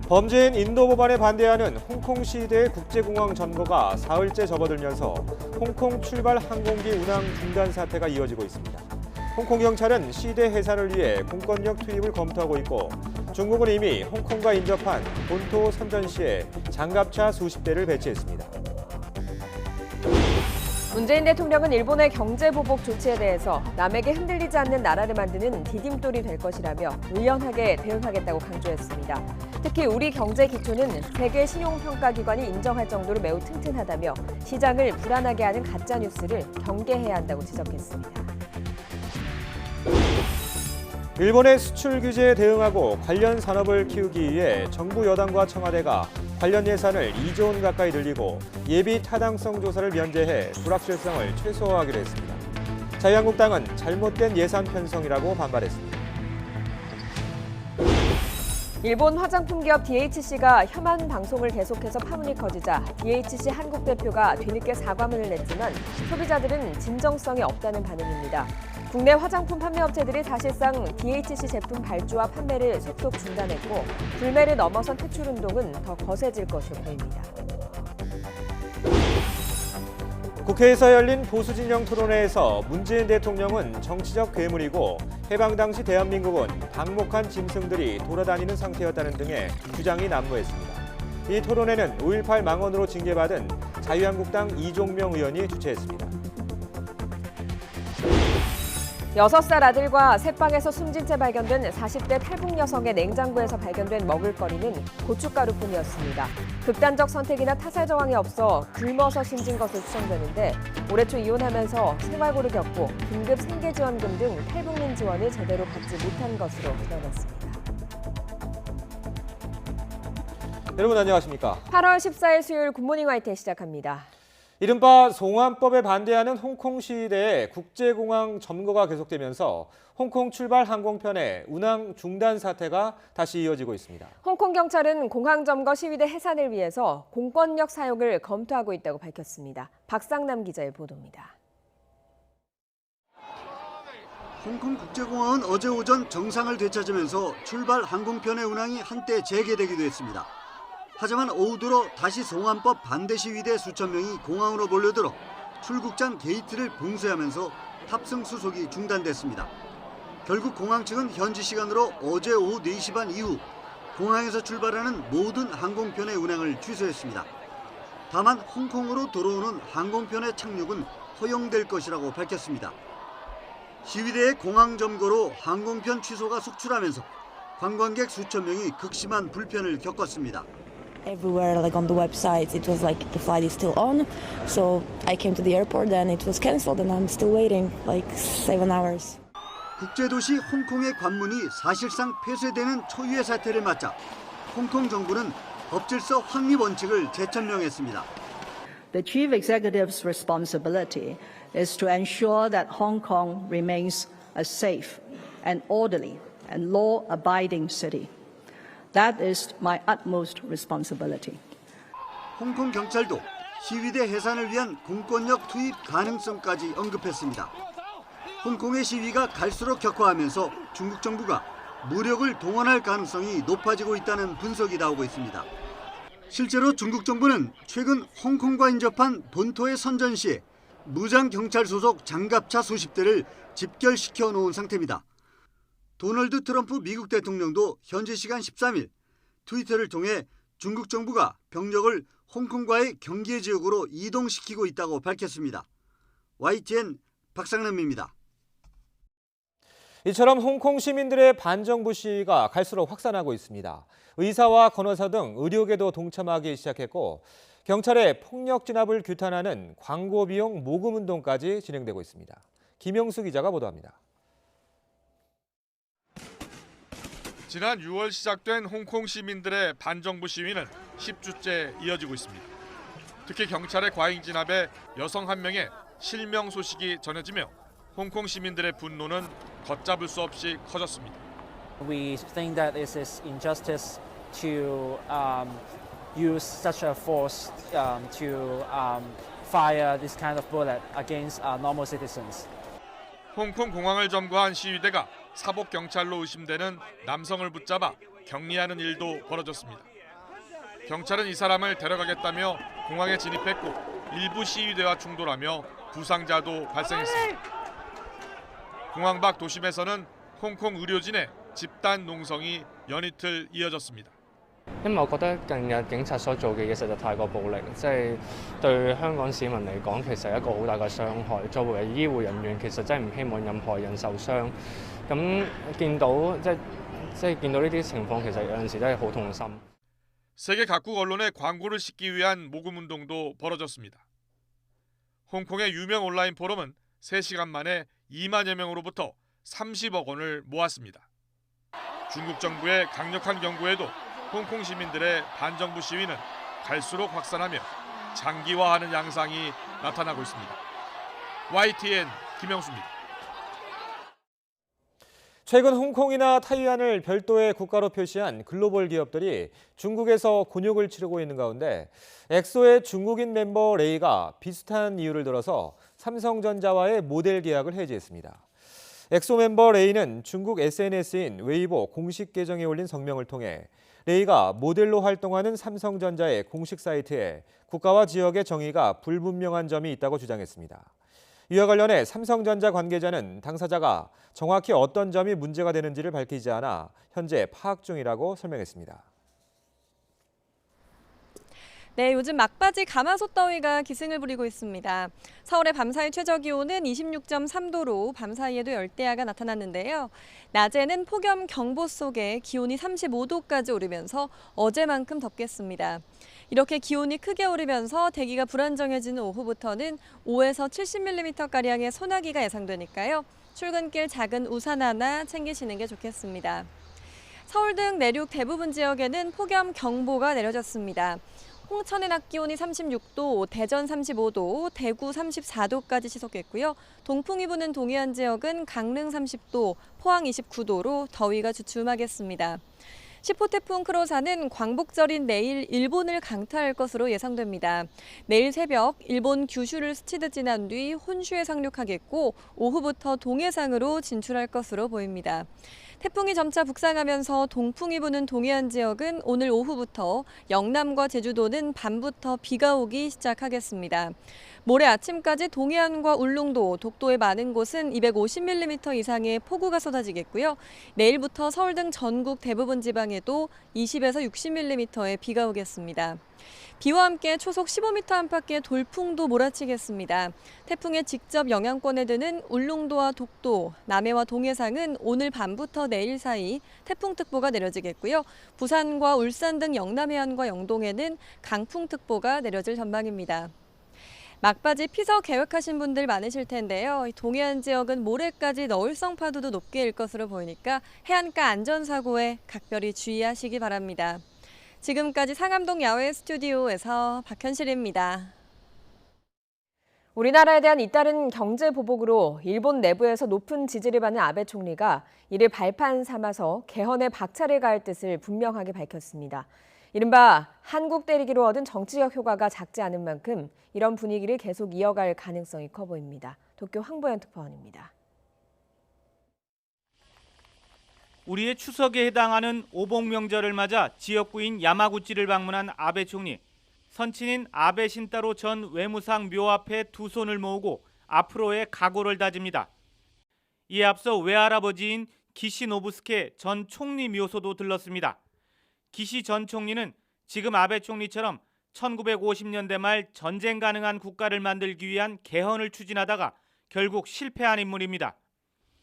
범죄인 인도 법안에 반대하는 홍콩 시위대의 국제공항 점거가 사흘째 접어들면서 홍콩 출발 항공기 운항 중단 사태가 이어지고 있습니다. 홍콩 경찰은 시위대 해산을 위해 공권력 투입을 검토하고 있고 중국은 이미 홍콩과 인접한 본토 선전시에 장갑차 수십 대를 배치했습니다. 문재인 대통령은 일본의 경제보복 조치에 대해서 남에게 흔들리지 않는 나라를 만드는 디딤돌이 될 것이라며 유연하게 대응하겠다고 강조했습니다. 특히 우리 경제 기초는 세계 신용평가기관이 인정할 정도로 매우 튼튼하다며 시장을 불안하게 하는 가짜뉴스를 경계해야 한다고 지적했습니다. 일본의 수출 규제에 대응하고 관련 산업을 키우기 위해 정부 여당과 청와대가 관련 예산을 2조 원 가까이 늘리고 예비 타당성 조사를 면제해 불확실성을 최소화하기로 했습니다. 자유한국당은 잘못된 예산 편성이라고 반발했습니다. 일본 화장품 기업 DHC가 혐한 방송을 계속해서 파문이 커지자 DHC 한국 대표가 뒤늦게 사과문을 냈지만 소비자들은 진정성이 없다는 반응입니다. 국내 화장품 판매업체들이 사실상 DHC 제품 발주와 판매를 속속 중단했고 불매를 넘어선 퇴출 운동은 더 거세질 것으로 보입니다. 국회에서 열린 보수진영 토론회에서 문재인 대통령은 정치적 괴물이고 해방 당시 대한민국은 방목한 짐승들이 돌아다니는 상태였다는 등의 주장이 난무했습니다. 이 토론회는 5.18 망언으로 징계받은 자유한국당 이종명 의원이 주최했습니다. 6살 아들과 새방에서 숨진 채 발견된 40대 탈북 여성의 냉장고에서 발견된 먹을거리는 고춧가루뿐이었습니다. 극단적 선택이나 타살 정황이 없어 굶어서 숨진 것으로 추정되는데 올해 초 이혼하면서 생활고를 겪고 긴급 생계지원금 등 탈북민 지원을 제대로 받지 못한 것으로 드러났습니다. 여러분 안녕하십니까? 8월 14일 수요일 굿모닝 화이트 시작합니다. 이른바 송환법에 반대하는 홍콩 시위대의 국제공항 점거가 계속되면서 홍콩 출발 항공편의 운항 중단 사태가 다시 이어지고 있습니다. 홍콩 경찰은 공항 점거 시위대 해산을 위해서 공권력 사용을 검토하고 있다고 밝혔습니다. 박상남 기자의 보도입니다. 홍콩 국제공항은 어제 오전 정상을 되찾으면서 출발 항공편의 운항이 한때 재개되기도 했습니다. 하지만 오후 들어 다시 송환법 반대 시위대 수천 명이 공항으로 몰려들어 출국장 게이트를 봉쇄하면서 탑승 수속이 중단됐습니다. 결국 공항 측은 현지 시간으로 어제 오후 4시 반 이후 공항에서 출발하는 모든 항공편의 운항을 취소했습니다. 다만 홍콩으로 들어오는 항공편의 착륙은 허용될 것이라고 밝혔습니다. 시위대의 공항 점거로 항공편 취소가 속출하면서 관광객 수천 명이 극심한 불편을 겪었습니다. Everywhere, like on the websites, it was like the flight is still on. So I came to the airport and it was canceled and I'm still waiting like 7 hours. 국제도시 홍콩의 관문이 사실상 폐쇄되는 초유의 사태를 맞자 홍콩 정부는 법질서 확립 원칙을 재천명했습니다. The chief executive's responsibility is to ensure that Hong Kong remains a safe and orderly and law-abiding city. That is my utmost responsibility. 홍콩 경찰도 시위대 해산을 위한 공권력 투입 가능성까지 언급했습니다. 홍콩의 시위가 갈수록 격화하면서 중국 정부가 무력을 동원할 가능성이 높아지고 있다는 분석이 나오고 있습니다. 실제로 중국 정부는 최근 홍콩과 인접한 본토의 선전시에 무장 경찰 소속 장갑차 수십 대를 집결시켜 놓은 상태입니다. 도널드 트럼프 미국 대통령도 현지 시간 13일 트위터를 통해 중국 정부가 병력을 홍콩과의 경계 지역으로 이동시키고 있다고 밝혔습니다. YTN 박상남입니다. 이처럼 홍콩 시민들의 반정부 시위가 갈수록 확산하고 있습니다. 의사와 간호사 등 의료계도 동참하기 시작했고 경찰의 폭력 진압을 규탄하는 광고 비용 모금 운동까지 진행되고 있습니다. 김영수 기자가 보도합니다. 지난 6월 시작된 홍콩 시민들의 반정부 시위는 10주째 이어지고 있습니다. 특히 경찰의 과잉 진압에 여성 1명의 실명 소식이 전해지며 홍콩 시민들의 분노는 걷잡을 수 없이 커졌습니다. We think that it is injustice to use such a force to fire this kind of bullet against normal citizens. 홍콩 공항을 점거한 시위대가 사복 경찰로 의심되는 남성을 붙잡아 격리하는 일도 벌어졌습니다. 경찰은 이 사람을 데려가겠다며 공항에 진입했고 일부 시위대와 충돌하며 부상자도 발생했습니다. 공항 밖 도심에서는 홍콩 의료진의 집단 농성이 연이틀 이어졌습니다. 因為我覺得近日警察所做嘅嘢實在太過暴力，即係對香港市民嚟講，其實係一個好大嘅傷害。作為醫護人員，其實真係唔希望任何人受傷。咁見到即係見到呢啲情況，其實有陣時真係好痛心。 세계 각국 언론에 광고를 싣기 위한 모금 운동도 벌어졌습니다. 홍콩의 유명 온라인 포럼은 3시간 만에 2만여 명으로부터 30억 원을 모았습니다. 중국 정부의 강력한 경고에도 홍콩 시민들의 반정부 시위는 갈수록 확산하며 장기화하는 양상이 나타나고 있습니다. YTN 김영수입니다. 최근 홍콩이나 타이완을 별도의 국가로 표시한 글로벌 기업들이 중국에서 곤욕을 치르고 있는 가운데 엑소의 중국인 멤버 레이가 비슷한 이유를 들어서 삼성전자와의 모델 계약을 해지했습니다. 엑소 멤버 레이는 중국 SNS인 웨이보 공식 계정에 올린 성명을 통해 레이가 모델로 활동하는 삼성전자의 공식 사이트에 국가와 지역의 정의가 불분명한 점이 있다고 주장했습니다. 이와 관련해 삼성전자 관계자는 당사자가 정확히 어떤 점이 문제가 되는지를 밝히지 않아 현재 파악 중이라고 설명했습니다. 네, 요즘 막바지 가마솥 더위가 기승을 부리고 있습니다. 서울의 밤사이 최저기온은 26.3도로 밤사이에도 열대야가 나타났는데요. 낮에는 폭염 경보 속에 기온이 35도까지 오르면서 어제만큼 덥겠습니다. 이렇게 기온이 크게 오르면서 대기가 불안정해지는 오후부터는 5에서 70mm가량의 소나기가 예상되니까요. 출근길 작은 우산 하나 챙기시는 게 좋겠습니다. 서울 등 내륙 대부분 지역에는 폭염 경보가 내려졌습니다. 홍천의 낮 기온이 36도, 대전 35도, 대구 34도까지 치솟겠고요. 동풍이 부는 동해안 지역은 강릉 30도, 포항 29도로 더위가 주춤하겠습니다. 10호 태풍 크로사는 광복절인 내일 일본을 강타할 것으로 예상됩니다. 내일 새벽 일본 규슈를 스치듯 지난 뒤 혼슈에 상륙하겠고 오후부터 동해상으로 진출할 것으로 보입니다. 태풍이 점차 북상하면서 동풍이 부는 동해안 지역은 오늘 오후부터 영남과 제주도는 밤부터 비가 오기 시작하겠습니다. 모레 아침까지 동해안과 울릉도, 독도의 많은 곳은 250mm 이상의 폭우가 쏟아지겠고요. 내일부터 서울 등 전국 대부분 지방에도 20에서 60mm의 비가 오겠습니다. 비와 함께 초속 15m 안팎의 돌풍도 몰아치겠습니다. 태풍의 직접 영향권에 드는 울릉도와 독도, 남해와 동해상은 오늘 밤부터 내일 사이 태풍특보가 내려지겠고요. 부산과 울산 등 영남 해안과 영동에는 강풍특보가 내려질 전망입니다. 막바지 피서 계획하신 분들 많으실 텐데요. 동해안 지역은 모레까지 너울성 파도도 높게 일 것으로 보이니까 해안가 안전사고에 각별히 주의하시기 바랍니다. 지금까지 상암동 야외 스튜디오에서 박현실입니다. 우리나라에 대한 잇따른 경제 보복으로 일본 내부에서 높은 지지를 받는 아베 총리가 이를 발판 삼아서 개헌에 박차를 가할 뜻을 분명하게 밝혔습니다. 이른바 한국 때리기로 얻은 정치적 효과가 작지 않은 만큼 이런 분위기를 계속 이어갈 가능성이 커 보입니다. 도쿄 황보현 특파원입니다. 우리의 추석에 해당하는 오봉명절을 맞아 지역구인 야마구치를 방문한 아베 총리. 선친인 아베 신타로 전 외무상 묘 앞에 두 손을 모으고 앞으로의 각오를 다집니다. 이에 앞서 외할아버지인 기시 노부스케 전 총리 묘소도 들렀습니다. 기시 전 총리는 지금 아베 총리처럼 1950년대 말 전쟁 가능한 국가를 만들기 위한 개헌을 추진하다가 결국 실패한 인물입니다.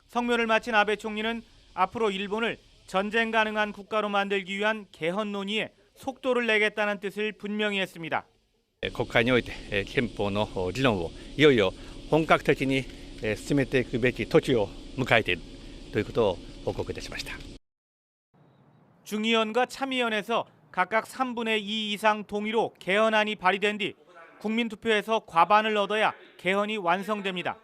성묘를 마친 아베 총리는 앞으로 일본을 전쟁 가능한 국가로 만들기 위한 개헌 논의에 속도를 내겠다는 뜻을 분명히 했습니다. 国会において憲法の議論をいよいよ本格的に進めていくべき時を迎えているということを報告いたしました。 중의원과 참의원에서 각각 3분의 2 이상 동의로 개헌안이 발의된 뒤 국민투표에서 과반을 얻어야 개헌이 완성됩니다.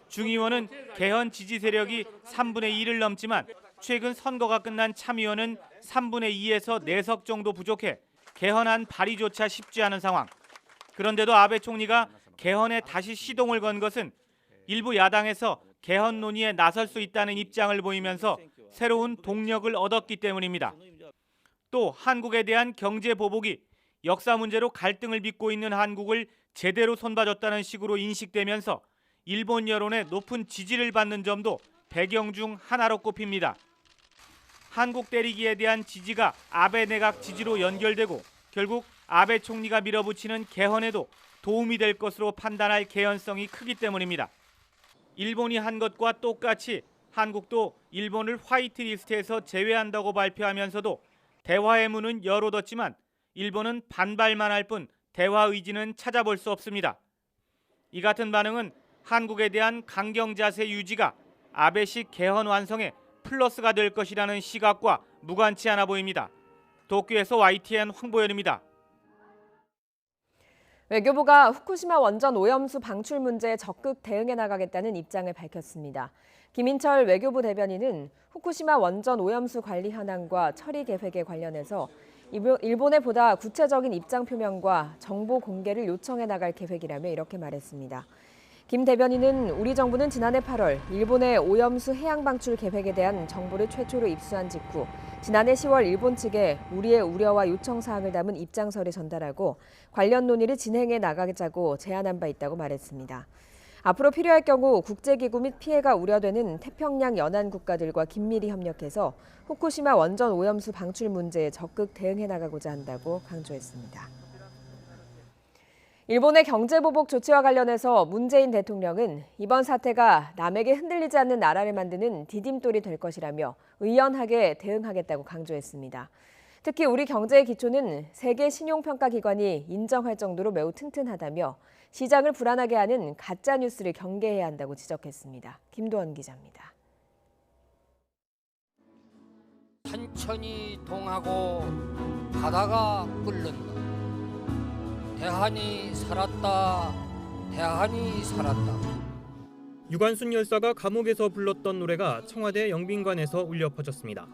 중의원은 개헌 지지 세력이 3분의 1을 넘지만 최근 선거가 끝난 참의원은 3분의 2에서 4석 정도 부족해 개헌안 발의조차 쉽지 않은 상황. 그런데도 아베 총리가 개헌에 다시 시동을 건 것은 일부 야당에서 개헌 논의에 나설 수 있다는 입장을 보이면서 새로운 동력을 얻었기 때문입니다. 또 한국에 대한 경제 보복이 역사 문제로 갈등을 빚고 있는 한국을 제대로 손봐줬다는 식으로 인식되면서 일본 여론의 높은 지지를 받는 점도 배경 중 하나로 꼽힙니다. 한국 때리기에 대한 지지가 아베 내각 지지로 연결되고 결국 아베 총리가 밀어붙이는 개헌에도 도움이 될 것으로 판단할 개연성이 크기 때문입니다. 일본이 한 것과 똑같이 한국도 일본을 화이트리스트에서 제외한다고 발표하면서도 대화의 문은 열어뒀지만 일본은 반발만 할 뿐 대화 의지는 찾아볼 수 없습니다. 이 같은 반응은 한국에 대한 강경 자세 유지가 아베식 개헌 완성에 플러스가 될 것이라는 시각과 무관치 않아 보입니다. 도쿄에서 YTN 황보현입니다. 외교부가 후쿠시마 원전 오염수 방출 문제에 적극 대응해 나가겠다는 입장을 밝혔습니다. 김인철 외교부 대변인은 후쿠시마 원전 오염수 관리 현황과 처리 계획에 관련해서 일본에 보다 구체적인 입장 표명과 정보 공개를 요청해 나갈 계획이라며 이렇게 말했습니다. 김 대변인은 우리 정부는 지난해 8월 일본의 오염수 해양 방출 계획에 대한 정보를 최초로 입수한 직후 지난해 10월 일본 측에 우리의 우려와 요청 사항을 담은 입장서를 전달하고 관련 논의를 진행해 나가자고 제안한 바 있다고 말했습니다. 앞으로 필요할 경우 국제기구 및 피해가 우려되는 태평양 연안 국가들과 긴밀히 협력해서 후쿠시마 원전 오염수 방출 문제에 적극 대응해 나가고자 한다고 강조했습니다. 일본의 경제보복 조치와 관련해서 문재인 대통령은 이번 사태가 남에게 흔들리지 않는 나라를 만드는 디딤돌이 될 것이라며 의연하게 대응하겠다고 강조했습니다. 특히 우리 경제의 기초는 세계 신용평가기관이 인정할 정도로 매우 튼튼하다며 시장을 불안하게 하는 가짜뉴스를 경계해야 한다고 지적했습니다. 김도원 기자입니다. 산천이 동하고 바다가 끓는다. 대한이 살았다. 대한이 살았다. 유관순 열사가 감옥에서 불렀던 노래가 청와대 영빈관에서 울려 퍼졌습니다.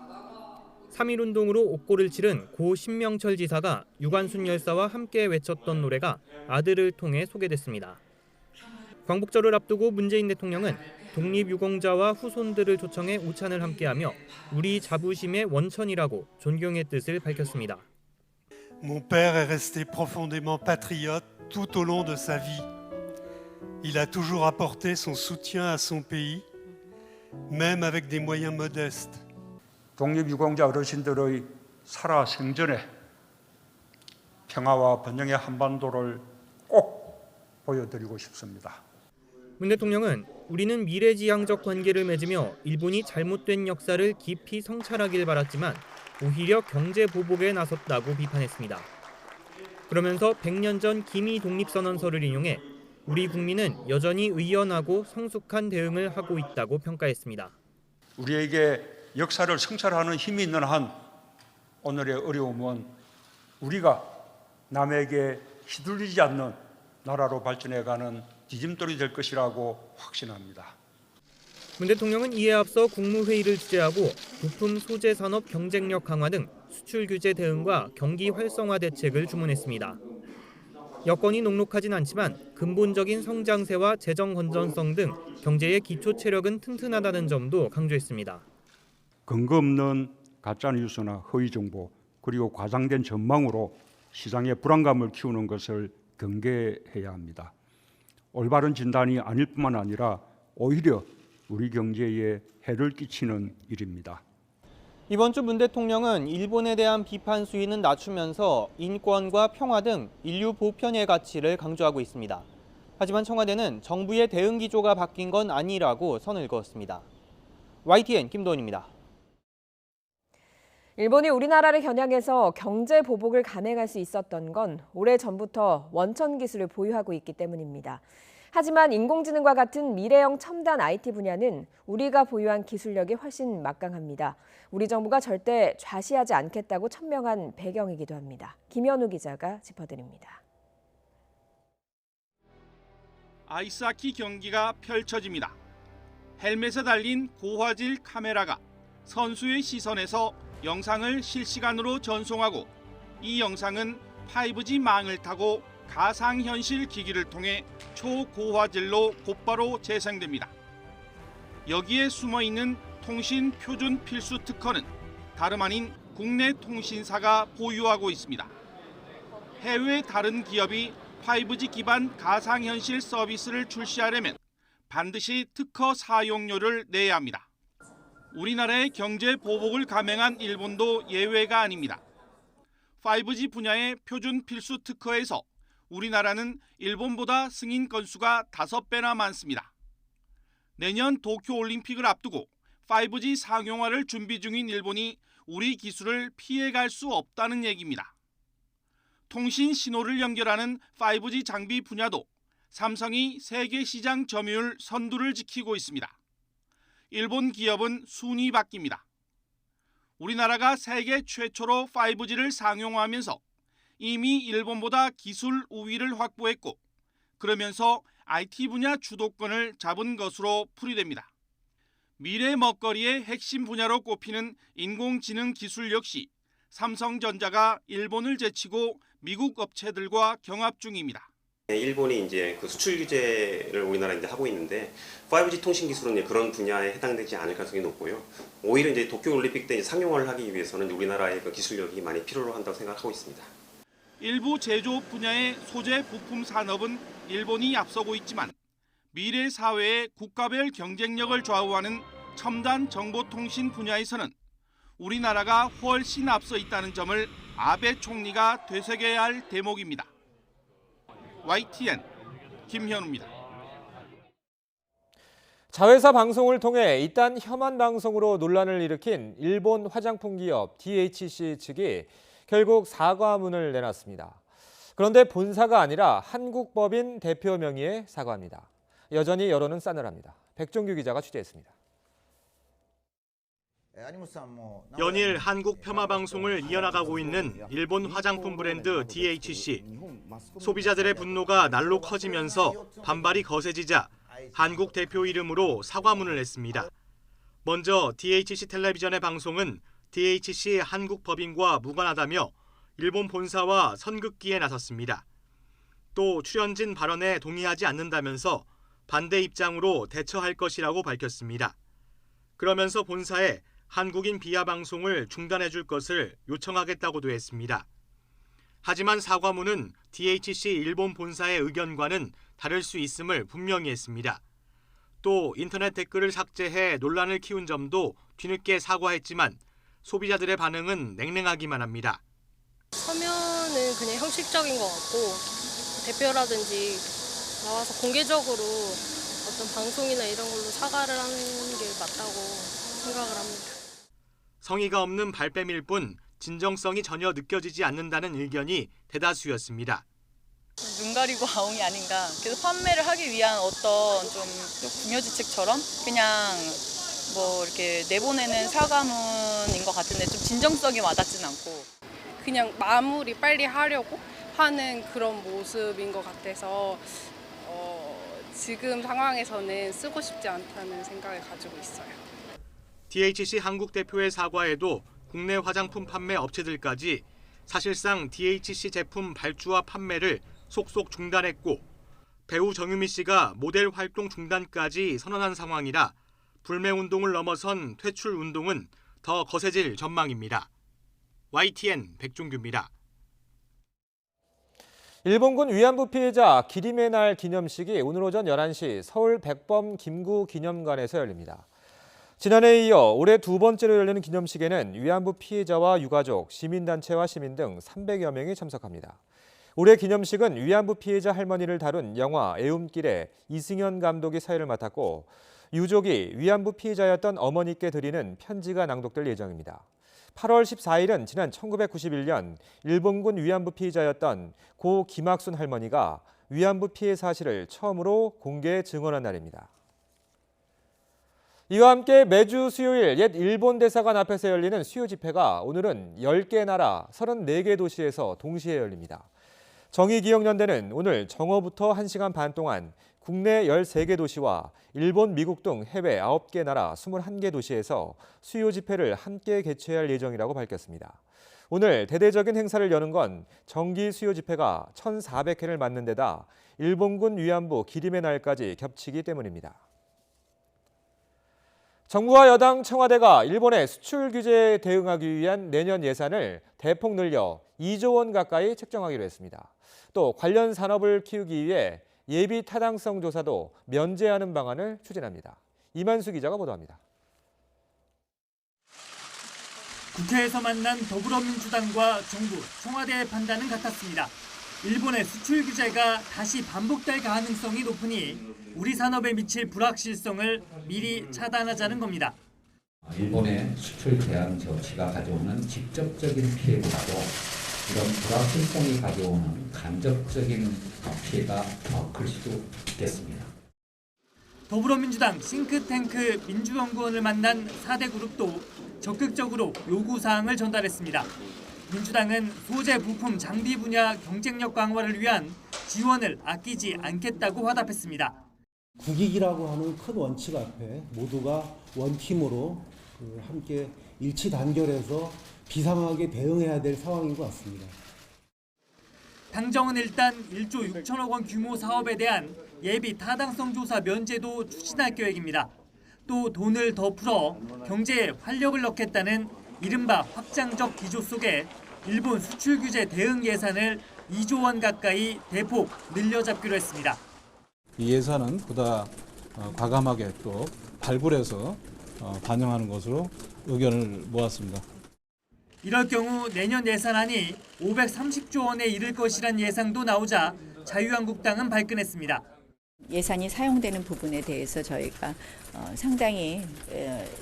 3.1운동으로 옥고를 치른 고 신명철 지사가 유관순 열사와 함께 외쳤던 노래가 아들을 통해 소개됐습니다. 광복절을 앞두고 문재인 대통령은 독립유공자와 후손들을 초청해 오찬을 함께하며 우리 자부심의 원천이라고 존경의 뜻을 밝혔습니다. Mon père est resté profondément patriote tout au long de sa vie. Il a toujours apporté son soutien à son pays, même avec des moyens modestes. 독립유공자 어르신들의 살아 생전에 평화와 번영의 한반도를 꼭 보여드리고 싶습니다. 문 대통령은 우리는 미래지향적 관계를 맺으며 일본이 잘못된 역사를 깊이 성찰하길 바랐지만 오히려 경제 보복에 나섰다고 비판했습니다. 그러면서 100년 전 기미 독립선언서를 인용해 우리 국민은 여전히 의연하고 성숙한 대응을 하고 있다고 평가했습니다. 우리에게 역사를 성찰하는 힘이 있는 한 오늘의 어려움은 우리가 남에게 휘둘리지 않는 나라로 발전해가는 디딤돌이 될 것이라고 확신합니다. 문 대통령은 이에 앞서 국무회의를 주재하고 부품 소재 산업 경쟁력 강화 등 수출 규제 대응과 경기 활성화 대책을 주문했습니다. 여건이 녹록하진 않지만 근본적인 성장세와 재정 건전성 등 경제의 기초 체력은 튼튼하다는 점도 강조했습니다. 근거 없는 가짜뉴스나 허위 정보 그리고 과장된 전망으로 시장의 불안감을 키우는 것을 경계해야 합니다. 올바른 진단이 아닐 뿐만 아니라 오히려 우리 경제에 해를 끼치는 일입니다. 이번 주 문 대통령은 일본에 대한 비판 수위는 낮추면서 인권과 평화 등 인류 보편의 가치를 강조하고 있습니다. 하지만 청와대는 정부의 대응 기조가 바뀐 건 아니라고 선을 그었습니다. YTN 김도원입니다. 일본이 우리나라를 겨냥해서 경제 보복을 감행할 수 있었던 건 오래전부터 원천 기술을 보유하고 있기 때문입니다. 하지만 인공지능과 같은 미래형 첨단 IT 분야는 우리가 보유한 기술력이 훨씬 막강합니다. 우리 정부가 절대 좌시하지 않겠다고 천명한 배경이기도 합니다. 김현우 기자가 짚어드립니다. 아이스하키 경기가 펼쳐집니다. 헬멧에 달린 고화질 카메라가 선수의 시선에서 영상을 실시간으로 전송하고 이 영상은 5G망을 타고 가상현실 기기를 통해 초고화질로 곧바로 재생됩니다. 여기에 숨어있는 통신 표준 필수 특허는 다름 아닌 국내 통신사가 보유하고 있습니다. 해외 다른 기업이 5G 기반 가상현실 서비스를 출시하려면 반드시 특허 사용료를 내야 합니다. 우리나라의 경제 보복을 감행한 일본도 예외가 아닙니다. 5G 분야의 표준 필수 특허에서 우리나라는 일본보다 승인 건수가 5배나 많습니다. 내년 도쿄올림픽을 앞두고 5G 상용화를 준비 중인 일본이 우리 기술을 피해갈 수 없다는 얘기입니다. 통신 신호를 연결하는 5G 장비 분야도 삼성이 세계 시장 점유율 선두를 지키고 있습니다. 일본 기업은 순위 바뀝니다. 우리나라가 세계 최초로 5G를 상용화하면서 이미 일본보다 기술 우위를 확보했고 그러면서 IT 분야 주도권을 잡은 것으로 풀이됩니다. 미래 먹거리의 핵심 분야로 꼽히는 인공지능 기술 역시 삼성전자가 일본을 제치고 미국 업체들과 경합 중입니다. 일본이 이제 그 수출 규제를 우리나라 이제 하고 있는데 5G 통신 기술은 그런 분야에 해당되지 않을 가능성이 높고요. 오히려 이제 도쿄 올림픽 때 상용화를 하기 위해서는 우리나라의 그 기술력이 많이 필요로 한다고 생각하고 있습니다. 일부 제조업 분야의 소재 부품 산업은 일본이 앞서고 있지만 미래 사회의 국가별 경쟁력을 좌우하는 첨단 정보통신 분야에서는 우리나라가 훨씬 앞서 있다는 점을 아베 총리가 되새겨야 할 대목입니다. YTN 김현우입니다. 자회사 방송을 통해 이딴 혐한 방송으로 논란을 일으킨 일본 화장품 기업 DHC 측이 결국 사과문을 내놨습니다. 그런데 본사가 아니라 한국법인 대표 명의의 사과입니다. 여전히 여론은 싸늘합니다. 백종규 기자가 취재했습니다. 연일 한국 폄하 방송을 이어나가고 있는 일본 화장품 브랜드 DHC. 소비자들의 분노가 날로 커지면서 반발이 거세지자 한국 대표 이름으로 사과문을 냈습니다. 먼저 DHC 텔레비전의 방송은 DHC 한국 법인과 무관하다며 일본 본사와 선긋기에 나섰습니다. 또 출연진 발언에 동의하지 않는다면서 반대 입장으로 대처할 것이라고 밝혔습니다. 그러면서 본사에 한국인 비하 방송을 중단해 줄 것을 요청하겠다고도 했습니다. 하지만 사과문은 DHC 일본 본사의 의견과는 다를 수 있음을 분명히 했습니다. 또 인터넷 댓글을 삭제해 논란을 키운 점도 뒤늦게 사과했지만 소비자들의 반응은 냉랭하기만 합니다. 서면은 그냥 형식적인 것 같고 대표라든지 나와서 공개적으로 어떤 방송이나 이런 걸로 사과를 하는 게 맞다고 생각을 합니다. 성의가 없는 발뺌일 뿐 진정성이 전혀 느껴지지 않는다는 의견이 대다수였습니다. 눈 가리고 아웅이 아닌가. 그래서 판매를 하기 위한 어떤 좀 궁여지책처럼 그냥 뭐 이렇게 내보내는 사과문인 것 같은데 좀 진정성이 와닿진 않고. 그냥 마무리 빨리 하려고 하는 그런 모습인 것 같아서 지금 상황에서는 쓰고 싶지 않다는 생각을 가지고 있어요. DHC 한국 대표의 사과에도 국내 화장품 판매 업체들까지 사실상 DHC 제품 발주와 판매를 속속 중단했고 배우 정유미 씨가 모델 활동 중단까지 선언한 상황이라 불매운동을 넘어선 퇴출운동은 더 거세질 전망입니다. YTN 백종규입니다. 일본군 위안부 피해자 기림의 날 기념식이 오늘 오전 11시 서울 백범 김구 기념관에서 열립니다. 지난해에 이어 올해 두 번째로 열리는 기념식에는 위안부 피해자와 유가족, 시민단체와 시민 등 300여 명이 참석합니다. 올해 기념식은 위안부 피해자 할머니를 다룬 영화 애움길의 이승현 감독이 사회를 맡았고 유족이 위안부 피해자였던 어머니께 드리는 편지가 낭독될 예정입니다. 8월 14일은 지난 1991년 일본군 위안부 피해자였던 고 김학순 할머니가 위안부 피해 사실을 처음으로 공개 증언한 날입니다. 이와 함께 매주 수요일 옛 일본 대사관 앞에서 열리는 수요 집회가 오늘은 10개 나라 34개 도시에서 동시에 열립니다. 정의기억연대는 오늘 정오부터 1시간 반 동안 국내 13개 도시와 일본, 미국 등 해외 9개 나라 21개 도시에서 수요 집회를 함께 개최할 예정이라고 밝혔습니다. 오늘 대대적인 행사를 여는 건 정기 수요 집회가 1,400회를 맞는 데다 일본군 위안부 기림의 날까지 겹치기 때문입니다. 정부와 여당 청와대가 일본의 수출 규제에 대응하기 위한 내년 예산을 대폭 늘려 2조 원 가까이 책정하기로 했습니다. 또 관련 산업을 키우기 위해 예비 타당성 조사도 면제하는 방안을 추진합니다. 이만수 기자가 보도합니다. 국회에서 만난 더불어민주당과 정부, 청와대의 판단은 같았습니다. 일본의 수출 규제가 다시 반복될 가능성이 높으니 우리 산업에 미칠 불확실성을 미리 차단하자는 겁니다. 일본의 수출 제한 조치가 가져오는 직접적인 피해보다도 이런 불확실성이 가져오는 간접적인 피해가 더 클 수도 있겠습니다. 더불어민주당 싱크탱크 민주연구원을 만난 4대 그룹도 적극적으로 요구사항을 전달했습니다. 민주당은 소재, 부품, 장비 분야 경쟁력 강화를 위한 지원을 아끼지 않겠다고 화답했습니다. 국익이라고 하는 큰 원칙 앞에 모두가 원팀으로 함께 일치 단결해서 비상하게 대응해야 될 상황인 것 같습니다. 당정은 일단 1조 6천억 원 규모 사업에 대한 예비 타당성 조사 면제도 추진할 계획입니다. 또 돈을 더 풀어 경제에 활력을 넣겠다는 이른바 확장적 기조 속에 일본 수출 규제 대응 예산을 2조 원 가까이 대폭 늘려잡기로 했습니다. 이 예산은 보다 과감하게 또 발굴해서 반영하는 것으로 의견을 모았습니다. 이럴 경우 내년 예산안이 530조 원에 이를 것이란 예상도 나오자 자유한국당은 발끈했습니다. 예산이 사용되는 부분에 대해서 저희가 상당히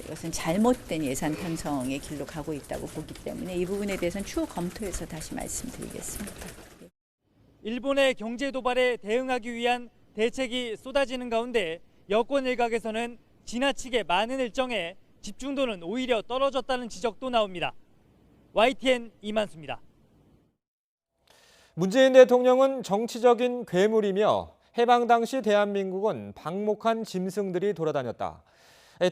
이것은 잘못된 예산 편성의 길로 가고 있다고 보기 때문에 이 부분에 대해서는 추후 검토해서 다시 말씀드리겠습니다. 일본의 경제 도발에 대응하기 위한 대책이 쏟아지는 가운데 여권 일각에서는 지나치게 많은 일정에 집중도는 오히려 떨어졌다는 지적도 나옵니다. YTN 이만수입니다. 문재인 대통령은 정치적인 괴물이며 해방 당시 대한민국은 방목한 짐승들이 돌아다녔다.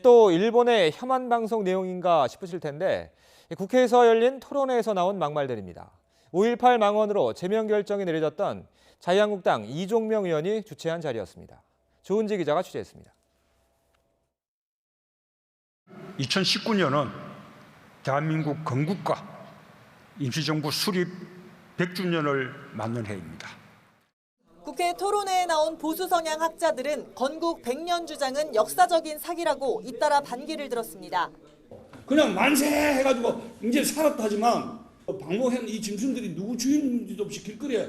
또 일본의 혐한 방송 내용인가 싶으실 텐데 국회에서 열린 토론회에서 나온 막말들입니다. 5.18 망언으로 제명 결정이 내려졌던 자유한국당 이종명 의원이 주최한 자리였습니다. 조은지 기자가 취재했습니다. 2019년은 대한민국 건국과 임시정부 수립 100주년을 맞는 해입니다. 국회 토론회에 나온 보수 성향 학자들은 건국 100년 주장은 역사적인 사기라고 잇따라 반기를 들었습니다. 그냥 만세 해가지고 이제 살았다지만 방목한 이 짐승들이 누구 주인인지도 없이 길거리에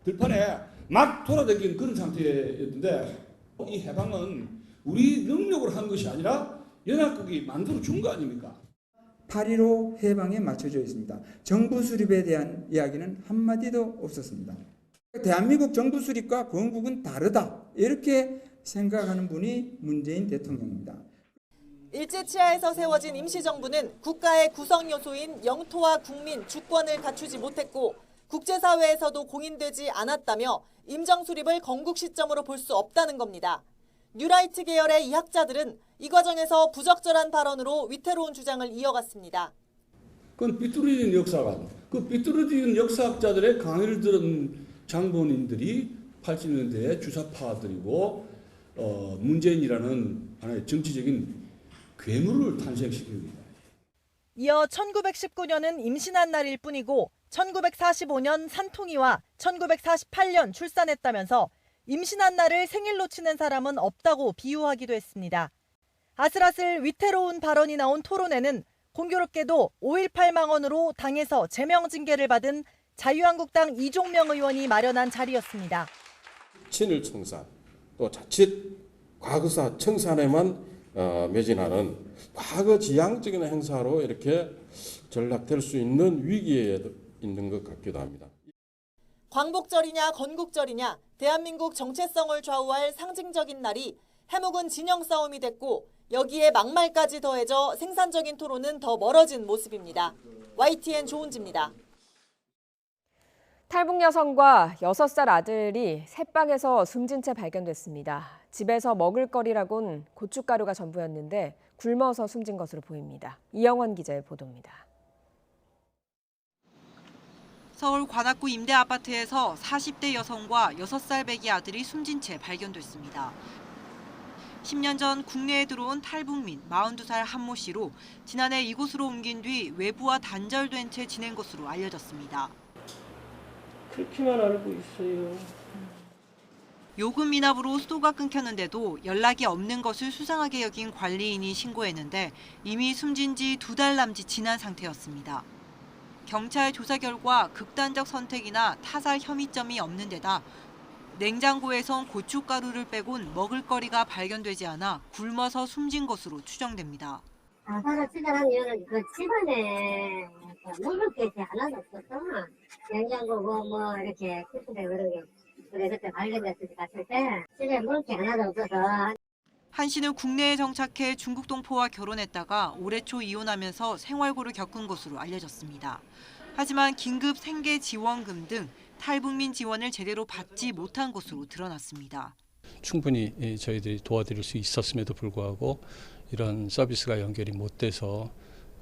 들판에 막 돌아다니는 그런 상태였는데 이 해방은 우리 능력으로 한 것이 아니라 연합국이 만들어 준 거 아닙니까? 8.15 해방에 맞춰져 있습니다. 정부 수립에 대한 이야기는 한마디도 없었습니다. 대한민국 정부 수립과 건국은 다르다 이렇게 생각하는 분이 문재인 대통령입니다. 일제치하에서 세워진 임시정부는 국가의 구성 요소인 영토와 국민, 주권을 갖추지 못했고 국제사회에서도 공인되지 않았다며 임정 수립을 건국 시점으로 볼 수 없다는 겁니다. 뉴라이트 계열의 이 학자들은 이 과정에서 부적절한 발언으로 위태로운 주장을 이어갔습니다. 그건 삐뚤어진 역사관, 그 삐뚤어진 역사학자들의 강의를 들은 장본인들이 80년대의 주사파들이고 문재인이라는 하나의 정치적인 괴물을 탄생시킵니다. 이어 1919년은 임신한 날일 뿐이고 1945년 산통이와 1948년 출산했다면서 임신한 날을 생일로 치는 사람은 없다고 비유하기도 했습니다. 아슬아슬 위태로운 발언이 나온 토론회는 공교롭게도 5.18 망언으로 당에서 제명 징계를 받은 자유한국당 이종명 의원이 마련한 자리였습니다. 친일 청산, 또 자칫 과거사 청산에만 매진하는 과거 지향적인 행사로 이렇게 전락될 수 있는 위기에 있는 것 같기도 합니다. 광복절이냐 건국절이냐 대한민국 정체성을 좌우할 상징적인 날이 해묵은 진영 싸움이 됐고 여기에 막말까지 더해져 생산적인 토론은 더 멀어진 모습입니다. YTN 조은지입니다. 탈북 여성과 6살 아들이 새방에서 숨진 채 발견됐습니다. 집에서 먹을거리라곤 고춧가루가 전부였는데 굶어서 숨진 것으로 보입니다. 이영원 기자의 보도입니다. 서울 관악구 임대 아파트에서 40대 여성과 6살 배기 아들이 숨진 채 발견됐습니다. 10년 전 국내에 들어온 탈북민 42살 한모 씨로 지난해 이곳으로 옮긴 뒤 외부와 단절된 채 지낸 것으로 알려졌습니다. 그렇게만 알고 있어요. 요금 미납으로 수도가 끊겼는데도 연락이 없는 것을 수상하게 여긴 관리인이 신고했는데 이미 숨진 지 2달 남짓 지난 상태였습니다. 경찰 조사 결과 극단적 선택이나 타살 혐의점이 없는 데다 냉장고에선 고춧가루를 빼곤 먹을거리가 발견되지 않아 굶어서 숨진 것으로 추정됩니다. 자살을 추정한 이유는 그 집안에 먹을 게 하나도 없었어. 냉장고고 뭐 이렇게 쿠션에 그러게 그때 발견됐을 때 갔을 때 집에 먹을 게 하나도 없어서. 한 씨는 국내에 정착해 중국 동포와 결혼했다가 올해 초 이혼하면서 생활고를 겪은 것으로 알려졌습니다. 하지만 긴급 생계 지원금 등 탈북민 지원을 제대로 받지 못한 것으로 드러났습니다. 충분히 저희들이 도와드릴 수 있었음에도 불구하고 이런 서비스가 연결이 못 돼서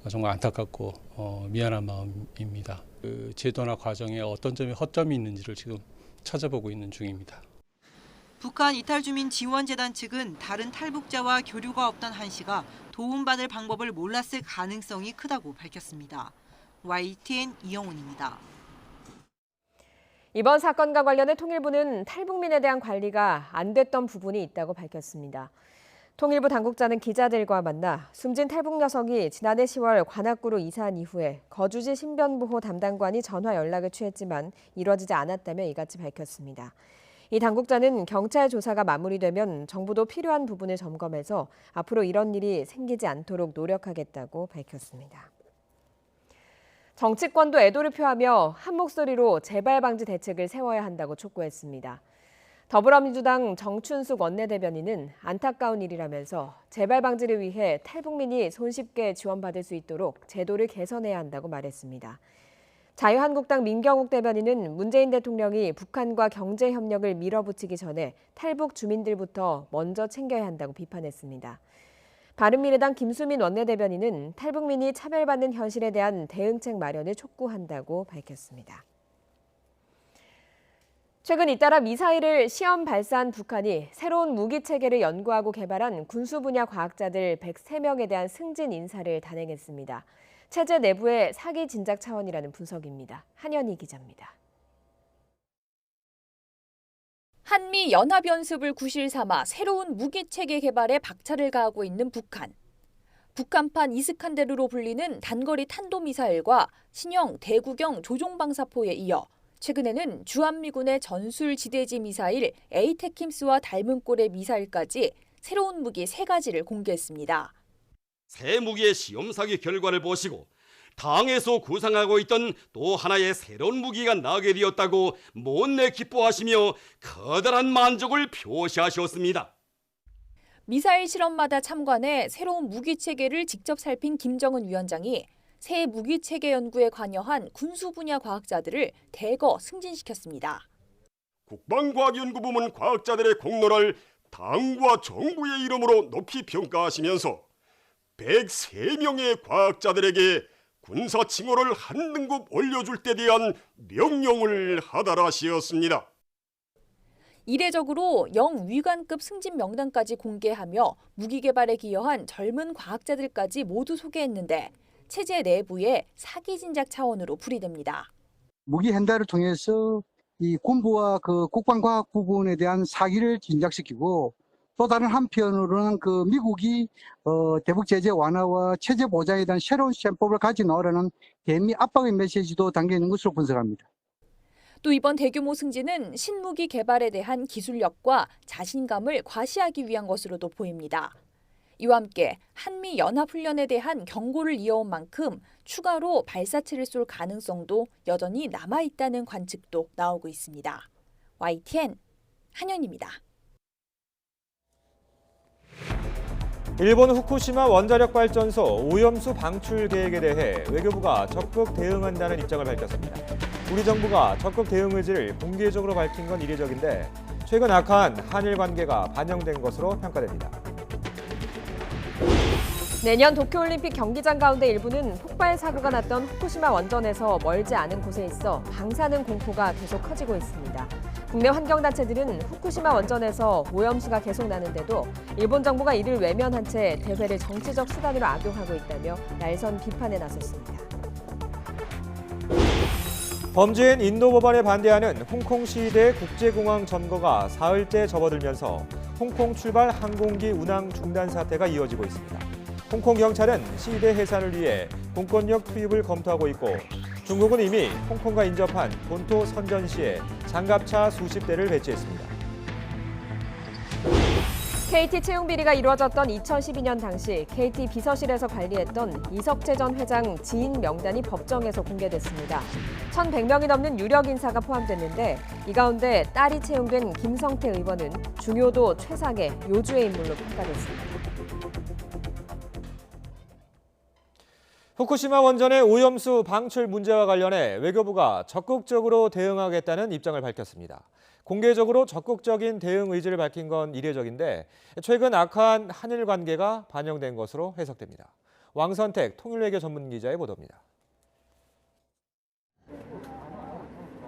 정말 안타깝고 미안한 마음입니다. 그 제도나 과정에 어떤 점이 허점이 있는지를 지금 찾아보고 있는 중입니다. 북한 이탈주민 지원재단 측은 다른 탈북자와 교류가 없던 한 씨가 도움받을 방법을 몰랐을 가능성이 크다고 밝혔습니다. YTN 이영훈입니다. 이번 사건과 관련해 통일부는 탈북민에 대한 관리가 안 됐던 부분이 있다고 밝혔습니다. 통일부 당국자는 기자들과 만나 숨진 탈북 여성이 지난해 10월 관악구로 이사한 이후에 거주지 신변보호 담당관이 전화 연락을 취했지만 이루어지지 않았다며 이같이 밝혔습니다. 이 당국자는 경찰 조사가 마무리되면 정부도 필요한 부분을 점검해서 앞으로 이런 일이 생기지 않도록 노력하겠다고 밝혔습니다. 정치권도 애도를 표하며 한 목소리로 재발 방지 대책을 세워야 한다고 촉구했습니다. 더불어민주당 정춘숙 원내대변인은 안타까운 일이라면서 재발 방지를 위해 탈북민이 손쉽게 지원받을 수 있도록 제도를 개선해야 한다고 말했습니다. 자유한국당 민경욱 대변인은 문재인 대통령이 북한과 경제 협력을 밀어붙이기 전에 탈북 주민들부터 먼저 챙겨야 한다고 비판했습니다. 바른미래당 김수민 원내대변인은 탈북민이 차별받는 현실에 대한 대응책 마련을 촉구한다고 밝혔습니다. 최근 잇따라 미사일을 시험 발사한 북한이 새로운 무기 체계를 연구하고 개발한 군수 분야 과학자들 103명에 대한 승진 인사를 단행했습니다. 체제 내부의 사기 진작 차원이라는 분석입니다. 한현희 기자입니다. 한미 연합연습을 구실 삼아 새로운 무기체계 개발에 박차를 가하고 있는 북한. 북한판 이스칸데르로 불리는 단거리 탄도미사일과 신형 대구경 조종방사포에 이어 최근에는 주한미군의 전술지대지 미사일 에이테킴스와 닮은 꼴의 미사일까지 새로운 무기 3가지를 공개했습니다. 새 무기의 시험 사기 결과를 보시고 당에서 구상하고 있던 또 하나의 새로운 무기가 나게 되었다고 못내 기뻐하시며 커다란 만족을 표시하셨습니다. 미사일 실험마다 참관해 새로운 무기 체계를 직접 살핀 김정은 위원장이 새 무기 체계 연구에 관여한 군수 분야 과학자들을 대거 승진시켰습니다. 국방과학연구부문 과학자들의 공로를 당과 정부의 이름으로 높이 평가하시면서 103명의 과학자들에게 군사 칭호를 한 등급 올려줄 때 대한 명령을 하달하시었습니다. 이례적으로 영위관급 승진 명단까지 공개하며 무기 개발에 기여한 젊은 과학자들까지 모두 소개했는데 체제 내부의 사기 진작 차원으로 풀이됩니다. 무기 현대를 통해서 이 군부와 그 국방과학 부분에 대한 사기를 진작시키고 또 다른 한편으로는 그 미국이 대북 제재 완화와 체제 보장에 대한 새로운 셈법을 가져 나오라는 대미 압박의 메시지도 담겨 있는 것으로 분석합니다. 또 이번 대규모 승진은 신무기 개발에 대한 기술력과 자신감을 과시하기 위한 것으로도 보입니다. 이와 함께 한미 연합훈련에 대한 경고를 이어온 만큼 추가로 발사체를 쏠 가능성도 여전히 남아있다는 관측도 나오고 있습니다. YTN 한현입니다. 일본 후쿠시마 원자력 발전소 오염수 방출 계획에 대해 외교부가 적극 대응한다는 입장을 밝혔습니다. 우리 정부가 적극 대응 의지를 공개적으로 밝힌 건 이례적인데 최근 악화한 한일 관계가 반영된 것으로 평가됩니다. 내년 도쿄올림픽 경기장 가운데 일부는 폭발 사고가 났던 후쿠시마 원전에서 멀지 않은 곳에 있어 방사능 공포가 계속 커지고 있습니다. 국내 환경단체들은 후쿠시마 원전에서 오염수가 계속 나는데도 일본 정부가 이를 외면한 채 대회를 정치적 수단으로 악용하고 있다며 날선 비판에 나섰습니다. 범죄인 인도 법안에 반대하는 홍콩 시위대 국제공항 점거가 사흘째 접어들면서 홍콩 출발 항공기 운항 중단 사태가 이어지고 있습니다. 홍콩 경찰은 시위대 해산을 위해 공권력 투입을 검토하고 있고 중국은 이미 홍콩과 인접한 본토 선전시에 장갑차 수십 대를 배치했습니다. KT 채용 비리가 이루어졌던 2012년 당시 KT 비서실에서 관리했던 이석재 전 회장 지인 명단이 법정에서 공개됐습니다. 1,100명이 넘는 유력 인사가 포함됐는데 이 가운데 딸이 채용된 김성태 의원은 중요도 최상의 요주의 인물로 평가됐습니다. 후쿠시마 원전의 오염수 방출 문제와 관련해 외교부가 적극적으로 대응하겠다는 입장을 밝혔습니다. 공개적으로 적극적인 대응 의지를 밝힌 건 이례적인데 최근 악화한 한일 관계가 반영된 것으로 해석됩니다. 왕선택 통일외교 전문기자의 보도입니다.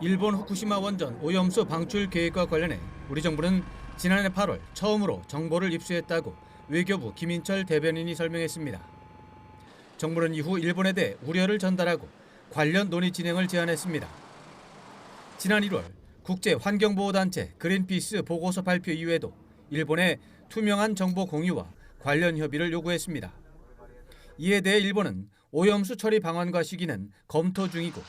일본 후쿠시마 원전 오염수 방출 계획과 관련해 우리 정부는 지난해 8월 처음으로 정보를 입수했다고 외교부 김인철 대변인이 설명했습니다. 정부는 이후 일본에 대해 우려를 전달하고 관련 논의 진행을 제안했습니다. 지난 1월 국제환경보호단체 그린피스 보고서 발표 이후에도 일본에 투명한 정보 공유와 관련 협의를 요구했습니다. 이에 대해 일본은 오염수 처리 방안과 시기는 검토 중이고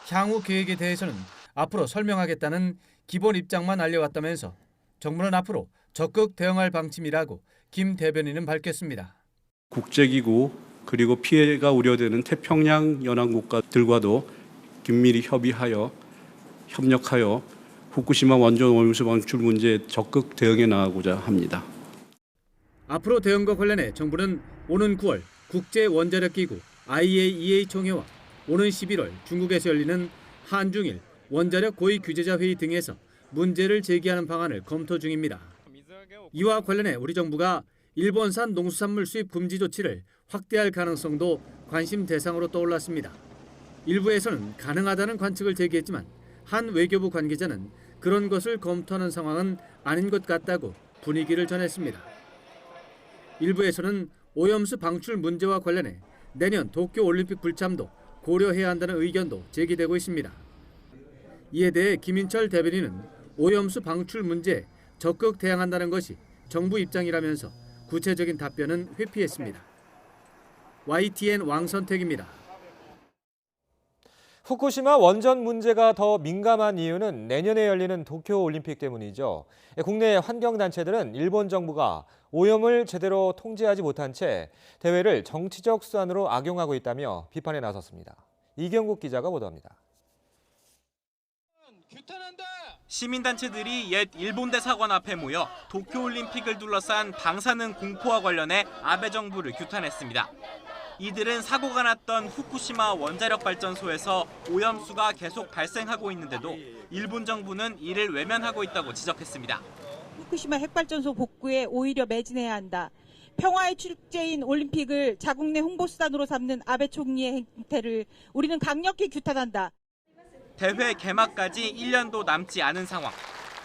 향후 계획에 대해서는 앞으로 설명하겠다는 기본 입장만 알려왔다면서 정부는 앞으로 적극 대응할 방침이라고 김 대변인은 밝혔습니다. 국제기구 그리고 피해가 우려되는 태평양 연안국가들과도 긴밀히 협력하여 후쿠시마 원전 오염수 방출 문제에 적극 대응해 나가고자 합니다. 앞으로 대응과 관련해 정부는 오는 9월 국제원자력기구 IAEA 총회와 오는 11월 중국에서 열리는 한중일 원자력 고위 규제자 회의 등에서 문제를 제기하는 방안을 검토 중입니다. 이와 관련해 우리 정부가 일본산 농수산물 수입 금지 조치를 확대할 가능성도 관심 대상으로 떠올랐습니다. 일부에서는 가능하다는 관측을 제기했지만 한 외교부 관계자는 그런 것을 검토하는 상황은 아닌 것 같다고 분위기를 전했습니다. 일부에서는 오염수 방출 문제와 관련해 내년 도쿄올림픽 불참도 고려해야 한다는 의견도 제기되고 있습니다. 이에 대해 김인철 대변인은 오염수 방출 문제에 적극 대응한다는 것이 정부 입장이라면서 구체적인 답변은 회피했습니다. YTN 왕선택입니다. 후쿠시마 원전 문제가 더 민감한 이유는 내년에 열리는 도쿄올림픽 때문이죠. 국내 환경단체들은 일본 정부가 오염을 제대로 통제하지 못한 채 대회를 정치적 수단으로 악용하고 있다며 비판에 나섰습니다. 이경국 기자가 보도합니다. 시민단체들이 옛 일본 대사관 앞에 모여 도쿄올림픽을 둘러싼 방사능 공포와 관련해 아베 정부를 규탄했습니다. 이들은 사고가 났던 후쿠시마 원자력발전소에서 오염수가 계속 발생하고 있는데도 일본 정부는 이를 외면하고 있다고 지적했습니다. 후쿠시마 핵발전소 복구에 오히려 매진해야 한다. 평화의 축제인 올림픽을 자국 내 홍보수단으로 삼는 아베 총리의 행태를 우리는 강력히 규탄한다. 대회 개막까지 1년도 남지 않은 상황.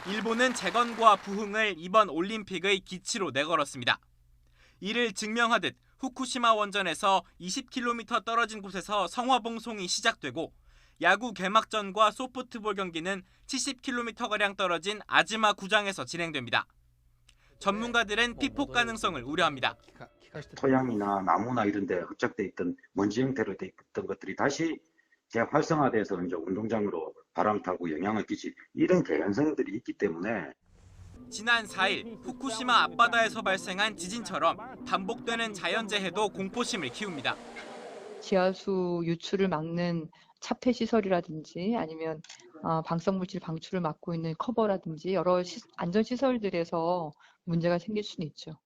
일본은 재건과 부흥을 이번 올림픽의 기치로 내걸었습니다. 이를 증명하듯 후쿠시마 원전에서 20km 떨어진 곳에서 성화봉송이 시작되고 야구 개막전과 소프트볼 경기는 70km가량 떨어진 아즈마 구장에서 진행됩니다. 전문가들은 피폭 가능성을 우려합니다. 토양이나 나무나 이런 데 흡착돼 있던 먼지 형태로 돼 있던 것들이 다시 재활성화돼서 이제 운동장으로 바람 타고 영향을 끼치 이런 개연성들이 있기 때문에 지난 4일 후쿠시마 앞바다에서 발생한 지진처럼 반복되는 자연재해도 공포심을 키웁니다. 지하수 유출을 막는 차폐 시설이라든지 아니면 방사물질 방출을 막고 있는 커버라든지 여러 안전 시설들에서 문제가 생길 수는 있죠.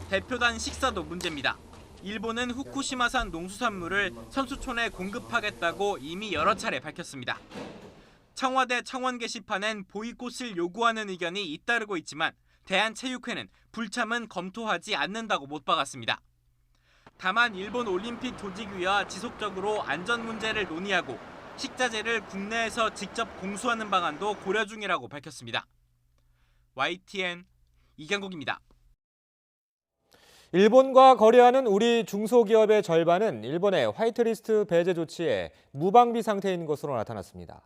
대표단 식사도 문제입니다. 일본은 후쿠시마산 농수산물을 선수촌에 공급하겠다고 이미 여러 차례 밝혔습니다. 청와대 청원 게시판엔 보이콧을 요구하는 의견이 잇따르고 있지만 대한체육회는 불참은 검토하지 않는다고 못 박았습니다. 다만 일본 올림픽 조직위와 지속적으로 안전 문제를 논의하고 식자재를 국내에서 직접 공수하는 방안도 고려 중이라고 밝혔습니다. YTN 이경국입니다. 일본과 거래하는 우리 중소기업의 절반은 일본의 화이트리스트 배제 조치에 무방비 상태인 것으로 나타났습니다.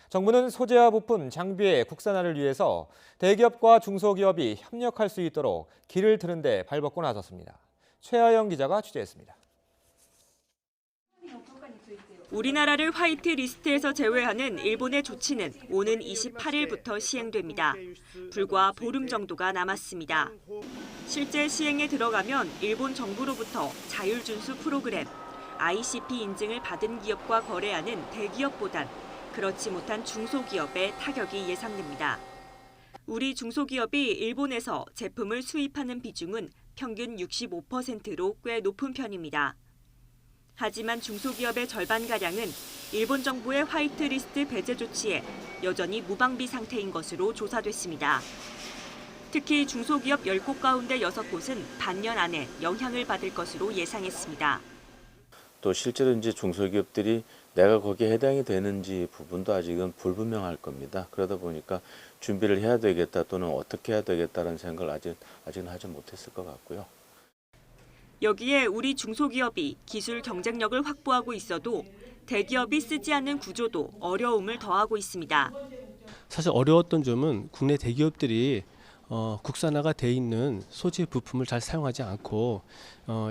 정부는 소재와 부품, 장비의 국산화를 위해서 대기업과 중소기업이 협력할 수 있도록 길을 트는 데 발벗고 나섰습니다. 최하영 기자가 취재했습니다. 우리나라를 화이트 리스트에서 제외하는 일본의 조치는 오는 28일부터 시행됩니다. 불과 보름 정도가 남았습니다. 실제 시행에 들어가면 일본 정부로부터 자율준수 프로그램, ICP 인증을 받은 기업과 거래하는 대기업보단 그렇지 못한 중소기업에 타격이 예상됩니다. 우리 중소기업이 일본에서 제품을 수입하는 비중은 평균 65%로 꽤 높은 편입니다. 하지만 중소기업의 절반가량은 일본 정부의 화이트리스트 배제 조치에 여전히 무방비 상태인 것으로 조사됐습니다. 특히 중소기업 10곳 가운데 6곳은 반년 안에 영향을 받을 것으로 예상했습니다. 또 실제로 이제 중소기업들이 내가 거기에 해당이 되는지 부분도 아직은 불분명할 겁니다. 그러다 보니까 준비를 해야 되겠다 또는 어떻게 해야 되겠다는 생각을 아직은 하지 못했을 것 같고요. 여기에 우리 중소기업이 기술 경쟁력을 확보하고 있어도 대기업이 쓰지 않는 구조도 어려움을 더하고 있습니다. 사실 어려웠던 점은 국내 대기업들이 국산화가 돼 있는 소재 부품을 잘 사용하지 않고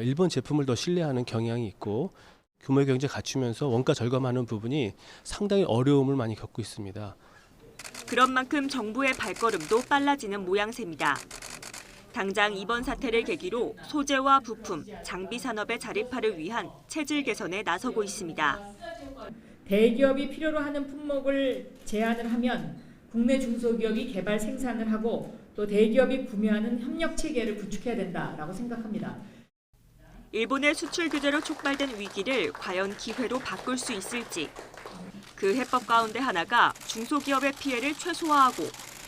일본 제품을 더 신뢰하는 경향이 있고 규모의 경제 갖추면서 원가 절감하는 부분이 상당히 어려움을 많이 겪고 있습니다. 그런 만큼 정부의 발걸음도 빨라지는 모양새입니다. 당장 이번 사태를 계기로 소재와 부품, 장비 산업의 자립화를 위한 체질 개선에 나서고 있습니다. 대기업이 필요로 하는 품목을 제안을 하면 국내 중소기업이 개발 생산을 하고 또 대기업이 구매하는 협력 체계를 구축해야 된다라고 생각합니다. 일본의 수출 규제로 촉발된 위기를 과연 기회로 바꿀 수 있을지. 그 해법 가운데 하나가 중소기업의 피해를 최소화하고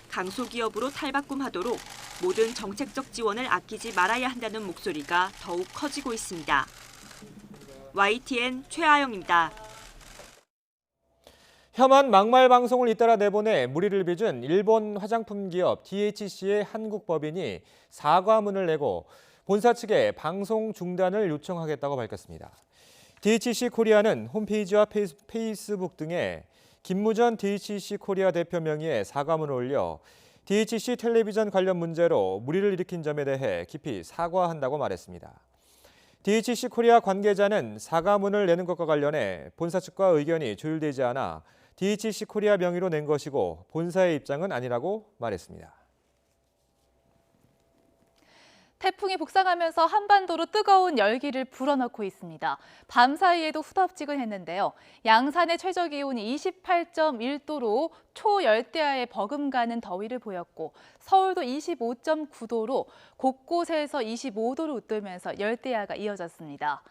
강소기업으로 탈바꿈하도록 모든 정책적 지원을 아끼지 말아야 한다는 목소리가 더욱 커지고 있습니다. YTN 최하영입니다. 혐한 막말 방송을 잇따라 내보내 무리를 빚은 일본 화장품 기업 DHC의 한국 법인이 사과문을 내고 본사 측에 방송 중단을 요청하겠다고 밝혔습니다. DHC 코리아는 홈페이지와 페이스북 등에 김무전 DHC 코리아 대표 명의의 사과문을 올려 DHC 텔레비전 관련 문제로 무리를 일으킨 점에 대해 깊이 사과한다고 말했습니다. DHC 코리아 관계자는 사과문을 내는 것과 관련해 본사 측과 의견이 조율되지 않아 DHC 코리아 명의로 낸 것이고 본사의 입장은 아니라고 말했습니다. 태풍이 북상하면서 한반도로 뜨거운 열기를 불어넣고 있습니다. 밤사이에도 후덥지근했는데요. 양산의 최저기온이 28.1도로 초열대야에 버금가는 더위를 보였고 서울도 25.9도로 곳곳에서 25도를 웃돌면서 열대야가 이어졌습니다.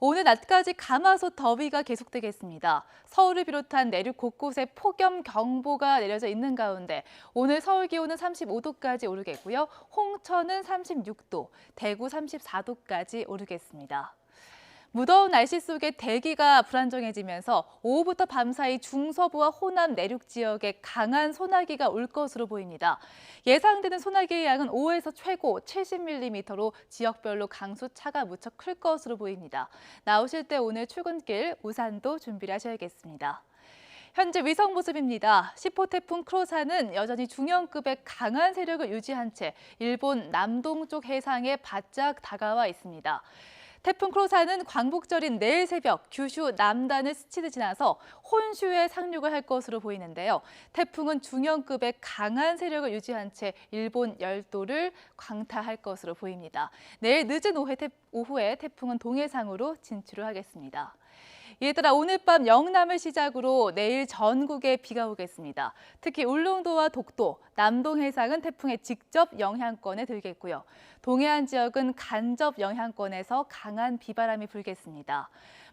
오늘 낮까지 가마솥 더위가 계속되겠습니다. 서울을 비롯한 내륙 곳곳에 폭염경보가 내려져 있는 가운데 오늘 서울 기온은 35도까지 오르겠고요. 홍천은 36도, 대구 34도까지 오르겠습니다. 무더운 날씨 속에 대기가 불안정해지면서 오후부터 밤사이 중서부와 호남 내륙 지역에 강한 소나기가 올 것으로 보입니다. 예상되는 소나기의 양은 5에서 최고 70mm로 지역별로 강수차가 무척 클 것으로 보입니다. 나오실 때 오늘 출근길 우산도 준비를 하셔야겠습니다. 현재 위성 모습입니다. 10호 태풍 크로사는 여전히 중형급의 강한 세력을 유지한 채 일본 남동쪽 해상에 바짝 다가와 있습니다. 태풍 크로사는 광복절인 내일 새벽 규슈 남단을 스치듯 지나서 혼슈에 상륙을 할 것으로 보이는데요. 태풍은 중형급의 강한 세력을 유지한 채 일본 열도를 광타할 것으로 보입니다. 내일 늦은 오후에 태풍은 동해상으로 진출을 하겠습니다. 이에 따라 오늘 밤 영남을 시작으로 내일 전국에 비가 오겠습니다. 특히 울릉도와 독도, 남동 해상은 태풍의 직접 영향권에 들겠고요. 동해안 지역은 간접 영향권에서 강한 비바람이 불겠습니다.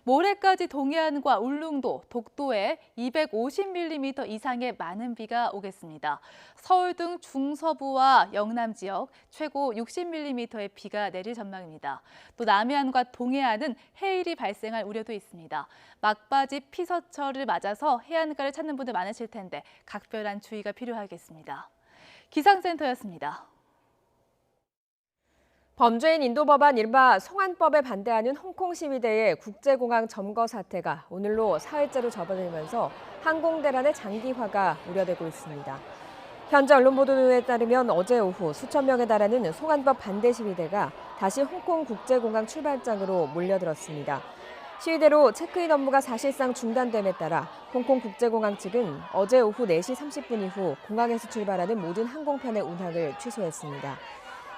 모레까지 동해안과 울릉도, 독도에 250mm 이상의 많은 비가 오겠습니다. 서울 등 중서부와 영남 지역 최고 60mm의 비가 내릴 전망입니다. 또 남해안과 동해안은 해일이 발생할 우려도 있습니다. 막바지 피서철을 맞아서 해안가를 찾는 분들 많으실 텐데 각별한 주의가 필요하겠습니다. 기상센터였습니다. 범죄인 인도법안 이른바 송환법에 반대하는 홍콩 시위대의 국제공항 점거 사태가 오늘로 사흘째로 접어들면서 항공대란의 장기화가 우려되고 있습니다. 현재 언론 보도에 따르면 어제 오후 수천 명에 달하는 송환법 반대 시위대가 다시 홍콩 국제공항 출발장으로 몰려들었습니다. 시위대로 체크인 업무가 사실상 중단됨에 따라 홍콩 국제공항 측은 어제 오후 4시 30분 이후 공항에서 출발하는 모든 항공편의 운항을 취소했습니다.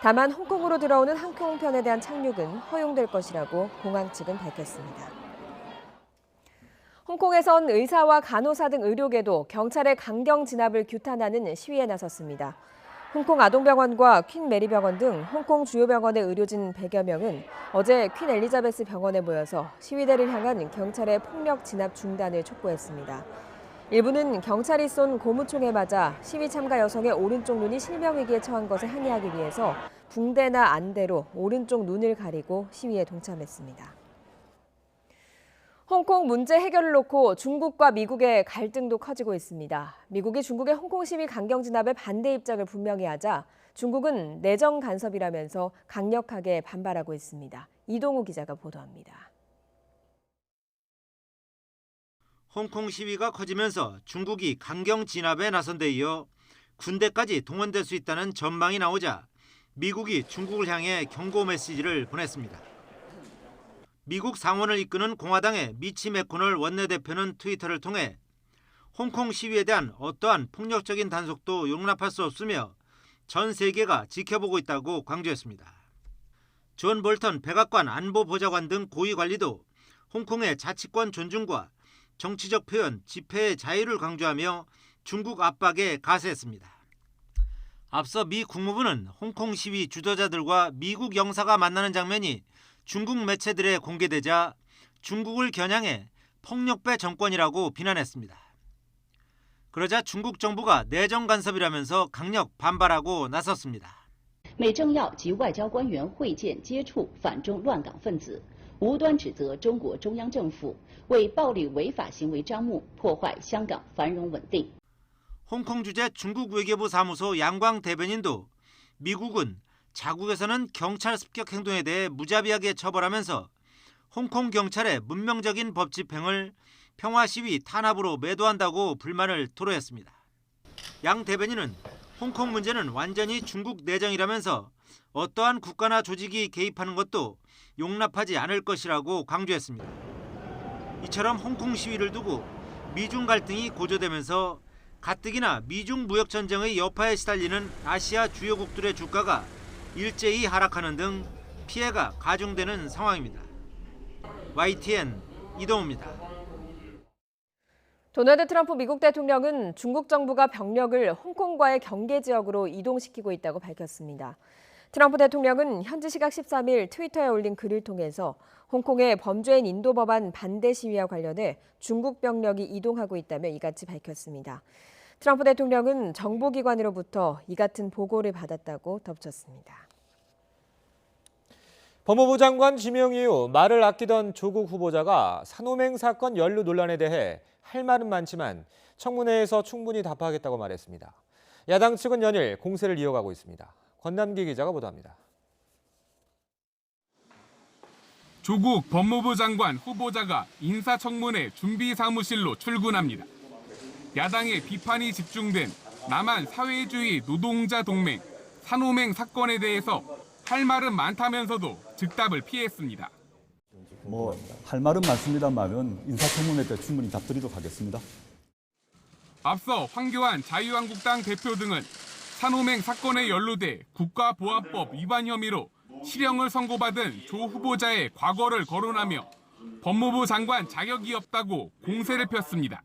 다만 홍콩으로 들어오는 항공편에 대한 착륙은 허용될 것이라고 공항 측은 밝혔습니다. 홍콩에선 의사와 간호사 등 의료계도 경찰의 강경 진압을 규탄하는 시위에 나섰습니다. 홍콩 아동병원과 퀸 메리병원 등 홍콩 주요 병원의 의료진 100여 명은 어제 퀸 엘리자베스 병원에 모여서 시위대를 향한 경찰의 폭력 진압 중단을 촉구했습니다. 일부는 경찰이 쏜 고무총에 맞아 시위 참가 여성의 오른쪽 눈이 실명위기에 처한 것에 항의하기 위해서 붕대나 안대로 오른쪽 눈을 가리고 시위에 동참했습니다. 홍콩 문제 해결을 놓고 중국과 미국의 갈등도 커지고 있습니다. 미국이 중국의 홍콩 시위 강경 진압에 반대 입장을 분명히 하자 중국은 내정 간섭이라면서 강력하게 반발하고 있습니다. 이동우 기자가 보도합니다. 홍콩 시위가 커지면서 중국이 강경 진압에 나선 데 이어 군대까지 동원될 수 있다는 전망이 나오자 미국이 중국을 향해 경고 메시지를 보냈습니다. 미국 상원을 이끄는 공화당의 미치 맥코널 원내대표는 트위터를 통해 홍콩 시위에 대한 어떠한 폭력적인 단속도 용납할 수 없으며 전 세계가 지켜보고 있다고 강조했습니다. 존 볼턴 백악관 안보보좌관 등 고위 관리도 홍콩의 자치권 존중과 정치적 표현, 집회의 자유를 강조하며 중국 압박에 가세했습니다. 앞서 미 국무부는 홍콩 시위 주도자들과 미국 영사가 만나는 장면이 중국 매체들에 공개되자 중국을 겨냥해 폭력배 정권이라고 비난했습니다. 그러자 중국 정부가 내정 간섭이라면서 강력 반발하고 나섰습니다. 美政要及外交官员会见接触反中乱港分子，无端指责中国中央政府为暴力违法行为张目，破坏香港繁荣稳定。 홍콩 주재 중국 외교부 사무소 양광 대변인도 미국은 자국에서는 경찰 습격 행동에 대해 무자비하게 처벌하면서 홍콩 경찰의 문명적인 법 집행을 평화 시위 탄압으로 매도한다고 불만을 토로했습니다. 양 대변인은 홍콩 문제는 완전히 중국 내정이라면서 어떠한 국가나 조직이 개입하는 것도 용납하지 않을 것이라고 강조했습니다. 이처럼 홍콩 시위를 두고 미중 갈등이 고조되면서 가뜩이나 미중 무역 전쟁의 여파에 시달리는 아시아 주요국들의 주가가 일제히 하락하는 등 피해가 가중되는 상황입니다. YTN 이동우입니다. 도널드 트럼프 미국 대통령은 중국 정부가 병력을 홍콩과의 경계 지역으로 이동시키고 있다고 밝혔습니다. 트럼프 대통령은 현지 시각 13일 트위터에 올린 글을 통해서 홍콩의 범죄인 인도 법안 반대 시위와 관련해 중국 병력이 이동하고 있다며 이같이 밝혔습니다. 트럼프 대통령은 정보기관으로부터 이 같은 보고를 받았다고 덧붙였습니다. 법무부 장관 지명 이후 말을 아끼던 조국 후보자가 산호맹 사건 연루 논란에 대해 할 말은 많지만 청문회에서 충분히 답하겠다고 말했습니다. 야당 측은 연일 공세를 이어가고 있습니다. 권남기 기자가 보도합니다. 조국 법무부 장관 후보자가 인사청문회 준비사무실로 출근합니다. 야당의 비판이 집중된 남한 사회주의 노동자 동맹 산호맹 사건에 대해서 할 말은 많다면서도 즉답을 피했습니다. 할 말은 많습니다만은 인사청문회 때 충분히 답드리도록 하겠습니다. 앞서 황교안 자유한국당 대표 등은 산호맹 사건에 연루돼 국가보안법 위반 혐의로 실형을 선고받은 조 후보자의 과거를 거론하며 법무부 장관 자격이 없다고 공세를 폈습니다.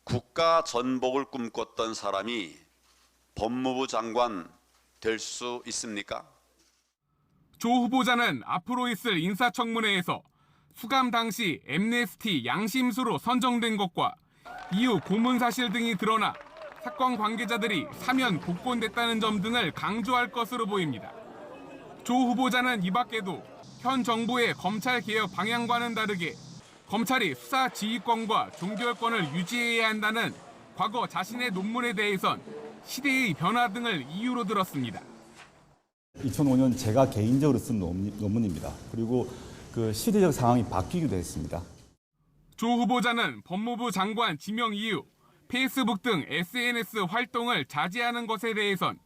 국가 전복을 꿈꿨던 사람이 법무부 장관 될 수 있습니까? 조 후보자는 앞으로 있을 인사청문회에서 수감 당시 엠네스티 양심수로 선정된 것과 이후 고문 사실 등이 드러나 사건 관계자들이 사면 복권됐다는 점 등을 강조할 것으로 보입니다. 조 후보자는 이 밖에도 현 정부의 검찰개혁 방향과는 다르게 검찰이 수사 지휘권과 종결권을 유지해야 한다는 과거 자신의 논문에 대해선 시대의 변화 등을 이유로 들었습니다. 2005년 제가 개인적으로 쓴 논문입니다. 그리고 그 시대적 상황이 바뀌기도 했습니다. 조 후보자는 법무부 장관 지명 이후 페이스북 등 SNS 활동을 자제하는 것에 대해선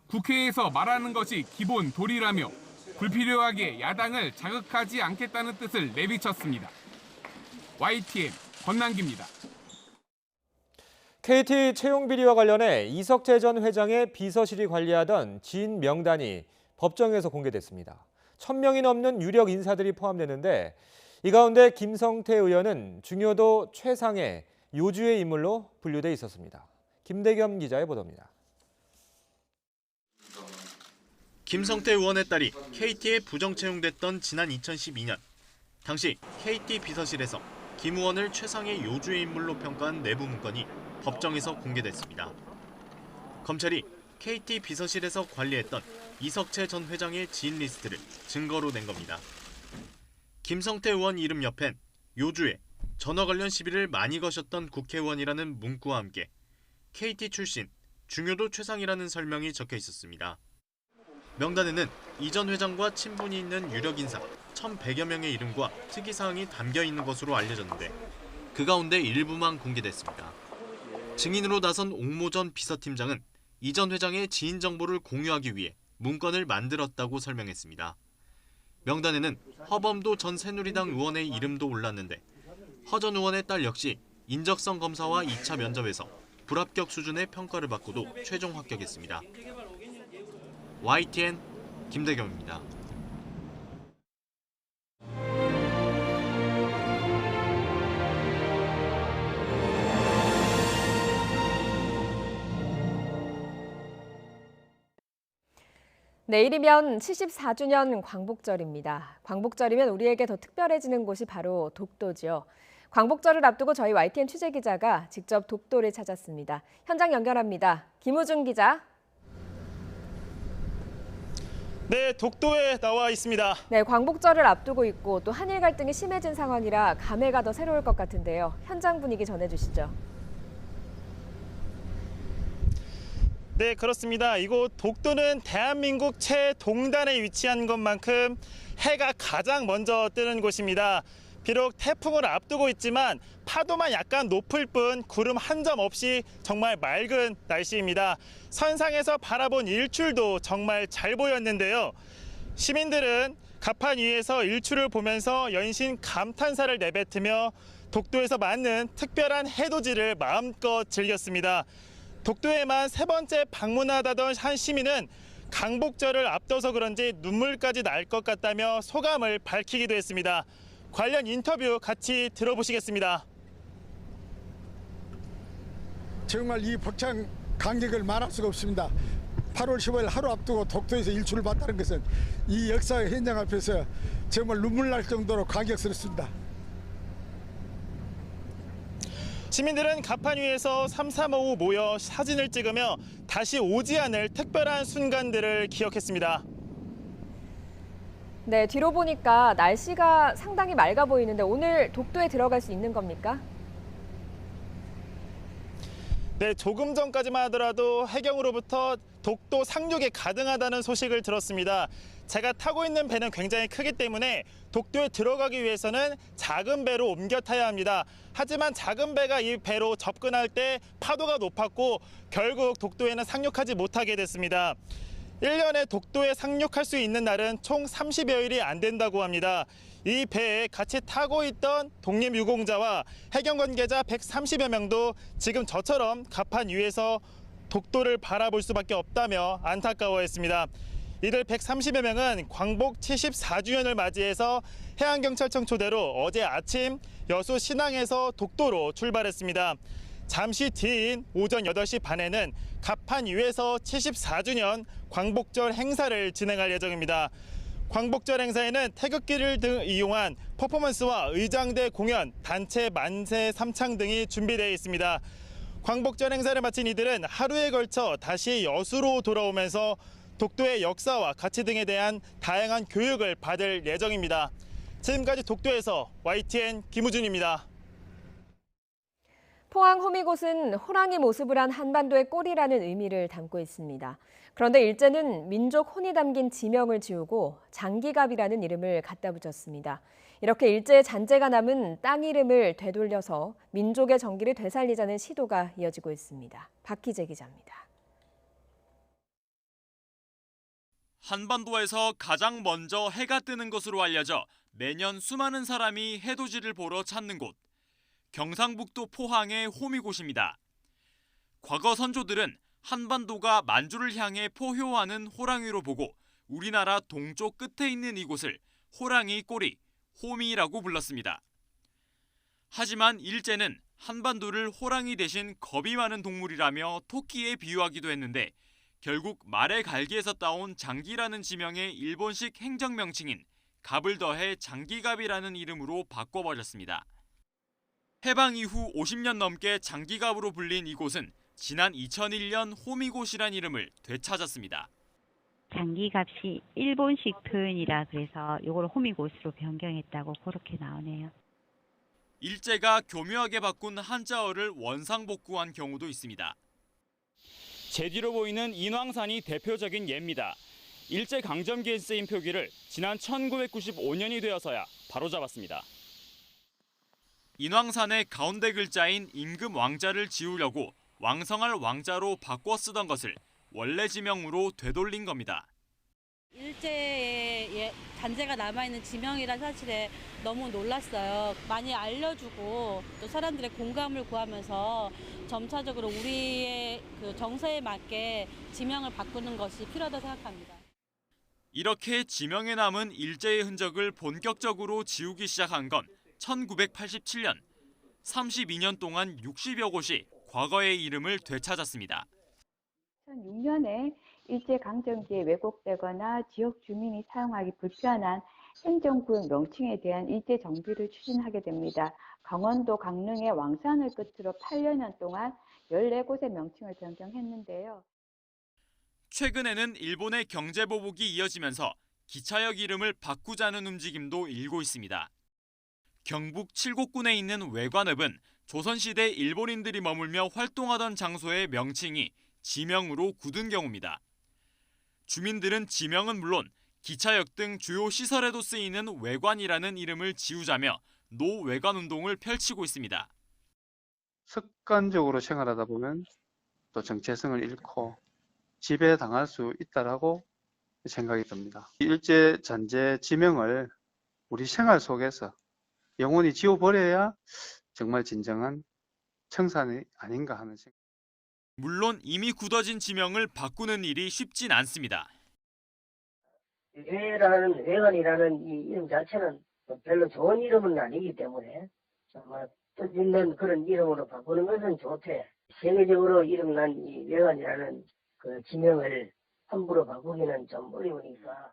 국회에서 말하는 것이 기본 도리라며 불필요하게 야당을 자극하지 않겠다는 뜻을 내비쳤습니다. YTN 권남기입니다. KT 채용 비리와 관련해 이석재 전 회장의 비서실이 관리하던 지인 명단이 법정에서 공개됐습니다. 1,000명이 넘는 유력 인사들이 포함되는데 이 가운데 김성태 의원은 중요도 최상의 요주의 인물로 분류돼 있었습니다. 김대겸 기자의 보도입니다. 김성태 의원의 딸이 KT에 부정 채용됐던 지난 2012년 당시 KT 비서실에서 김 의원을 최상의 요주의 인물로 평가한 내부 문건이 법정에서 공개됐습니다. 검찰이 KT 비서실에서 관리했던 이석재 전 회장의 지인 리스트를 증거로 낸 겁니다. 김성태 의원 이름 옆엔 요주에 전화 관련 시비를 많이 거셨던 국회의원이라는 문구와 함께 KT 출신 중요도 최상이라는 설명이 적혀 있었습니다. 명단에는 이 전 회장과 친분이 있는 유력 인사 1,100여 명의 이름과 특이사항이 담겨 있는 것으로 알려졌는데 그 가운데 일부만 공개됐습니다. 증인으로 나선 옥모 전 비서팀장은 이 전 회장의 지인 정보를 공유하기 위해 문건을 만들었다고 설명했습니다. 명단에는 허범도 전 새누리당 의원의 이름도 올랐는데 허 전 의원의 딸 역시 인적성 검사와 2차 면접에서 불합격 수준의 평가를 받고도 최종 합격했습니다. YTN 김대겸입니다. 내일이면 74주년 광복절입니다. 광복절이면 우리에게 더 특별해지는 곳이 바로 독도죠. 광복절을 앞두고 저희 YTN 취재기자가 직접 독도를 찾았습니다. 현장 연결합니다. 김우준 기자. 네, 독도에 나와 있습니다. 네, 광복절을 앞두고 있고 또 한일 갈등이 심해진 상황이라 감회가 더 새로울 것 같은데요. 현장 분위기 전해주시죠. 네, 그렇습니다. 이곳 독도는 대한민국 최동단에 위치한 것만큼 해가 가장 먼저 뜨는 곳입니다. 비록 태풍을 앞두고 있지만 파도만 약간 높을 뿐 구름 한 점 없이 정말 맑은 날씨입니다. 선상에서 바라본 일출도 정말 잘 보였는데요. 시민들은 갑판 위에서 일출을 보면서 연신 감탄사를 내뱉으며 독도에서 맞는 특별한 해돋이를 마음껏 즐겼습니다. 독도에만 3번째 방문하다던 한 시민은 광복절을 앞둬서 그런지 눈물까지 날 것 같다며 소감을 밝히기도 했습니다. 관련 인터뷰 같이 들어보시겠습니다. 정말 이 벅찬 감격을 말할 수가 없습니다. 8월 15일 하루 앞두고 독도에서 일출을 봤다는 것은 이 역사의 현장 앞에서 정말 눈물 날 정도로 감격스럽습니다. 시민들은 갑판 위에서 삼삼오오 모여 사진을 찍으며 다시 오지 않을 특별한 순간들을 기억했습니다. 네, 뒤로 보니까 날씨가 상당히 맑아 보이는데 오늘 독도에 들어갈 수 있는 겁니까? 네, 조금 전까지만 하더라도 해경으로부터 독도 상륙이 가능하다는 소식을 들었습니다. 제가 타고 있는 배는 굉장히 크기 때문에 독도에 들어가기 위해서는 작은 배로 옮겨 타야 합니다. 하지만 작은 배가 이 배로 접근할 때 파도가 높았고 결국 독도에는 상륙하지 못하게 됐습니다. 1년에 독도에 상륙할 수 있는 날은 총 30여일이 안 된다고 합니다. 이 배에 같이 타고 있던 독립유공자와 해경 관계자 130여 명도 지금 저처럼 갑판 위에서 독도를 바라볼 수밖에 없다며 안타까워했습니다. 이들 130여 명은 광복 74주년을 맞이해서 해양경찰청 초대로 어제 아침 여수 신항에서 독도로 출발했습니다. 잠시 뒤인 오전 8시 반에는 갑판 위에서 74주년 광복절 행사를 진행할 예정입니다. 광복절 행사에는 태극기를 등 이용한 퍼포먼스와 의장대 공연, 단체 만세 3창 등이 준비되어 있습니다. 광복절 행사를 마친 이들은 하루에 걸쳐 다시 여수로 돌아오면서 독도의 역사와 가치 등에 대한 다양한 교육을 받을 예정입니다. 지금까지 독도에서 YTN 김우준입니다. 포항 호미곶은 호랑이 모습을 한 한반도의 꼬리라는 의미를 담고 있습니다. 그런데 일제는 민족 혼이 담긴 지명을 지우고 장기갑이라는 이름을 갖다 붙였습니다. 이렇게 일제의 잔재가 남은 땅 이름을 되돌려서 민족의 정기를 되살리자는 시도가 이어지고 있습니다. 박희재 기자입니다. 한반도에서 가장 먼저 해가 뜨는 것으로 알려져 매년 수많은 사람이 해돋이를 보러 찾는 곳. 경상북도 포항의 호미곶입니다. 과거 선조들은 한반도가 만주를 향해 포효하는 호랑이로 보고 우리나라 동쪽 끝에 있는 이곳을 호랑이 꼬리, 호미라고 불렀습니다. 하지만 일제는 한반도를 호랑이 대신 겁이 많은 동물이라며 토끼에 비유하기도 했는데 결국 말의 갈기에서 따온 장기라는 지명의 일본식 행정명칭인 갑을 더해 장기갑이라는 이름으로 바꿔버렸습니다. 해방 이후 50년 넘게 장기갑으로 불린 이곳은 지난 2001년 호미곶이란 이름을 되찾았습니다. 장기갑이 일본식 표현이라 그래서 이걸 호미곶으로 변경했다고 그렇게 나오네요. 일제가 교묘하게 바꾼 한자어를 원상복구한 경우도 있습니다. 제 뒤로 보이는 인왕산이 대표적인 예입니다. 일제강점기에 쓰인 표기를 지난 1995년이 되어서야 바로잡았습니다. 인왕산의 가운데 글자인 임금 왕자를 지우려고 왕성할 왕자로 바꿔 쓰던 것을 원래 지명으로 되돌린 겁니다. 일제의 잔재가 남아있는 지명이란 사실에 너무 놀랐어요. 많이 알려주고 또 사람들의 공감을 구하면서 점차적으로 우리의 그 정서에 맞게 지명을 바꾸는 것이 필요하다고 생각합니다. 이렇게 지명에 남은 일제의 흔적을 본격적으로 지우기 시작한 건 1987년, 32년 동안 60여 곳이 과거의 이름을 되찾았습니다. 2006년에 일제강점기에 왜곡되거나 지역 주민이 사용하기 불편한 행정구역 명칭에 대한 일제 정비를 추진하게 됩니다. 강원도 강릉의 왕산을 끝으로 8여년 동안 14곳의 명칭을 변경했는데요. 최근에는 일본의 경제 보복이 이어지면서 기차역 이름을 바꾸자는 움직임도 일고 있습니다. 경북 칠곡군에 있는 외관읍은 조선시대 일본인들이 머물며 활동하던 장소의 명칭이 지명으로 굳은 경우입니다. 주민들은 지명은 물론 기차역 등 주요 시설에도 쓰이는 외관이라는 이름을 지우자며 노외관 운동을 펼치고 있습니다. 습관적으로 생활하다 보면 또 정체성을 잃고 지배당할 수 있다라고 생각이 듭니다. 일제 잔재 지명을 우리 생활 속에서 영원히 지워버려야 정말 진정한 청산이 아닌가 하는 생각. 물론 이미 굳어진 지명을 바꾸는 일이 쉽진 않습니다. 외관이라는 이 이름 자체는 별로 좋은 이름은 아니기 때문에 정말 뜻있는 그런 이름으로 바꾸는 것은 좋대. 세계적으로 이름난 이 외관이라는 그 지명을 함부로 바꾸기는 좀 어려우니까.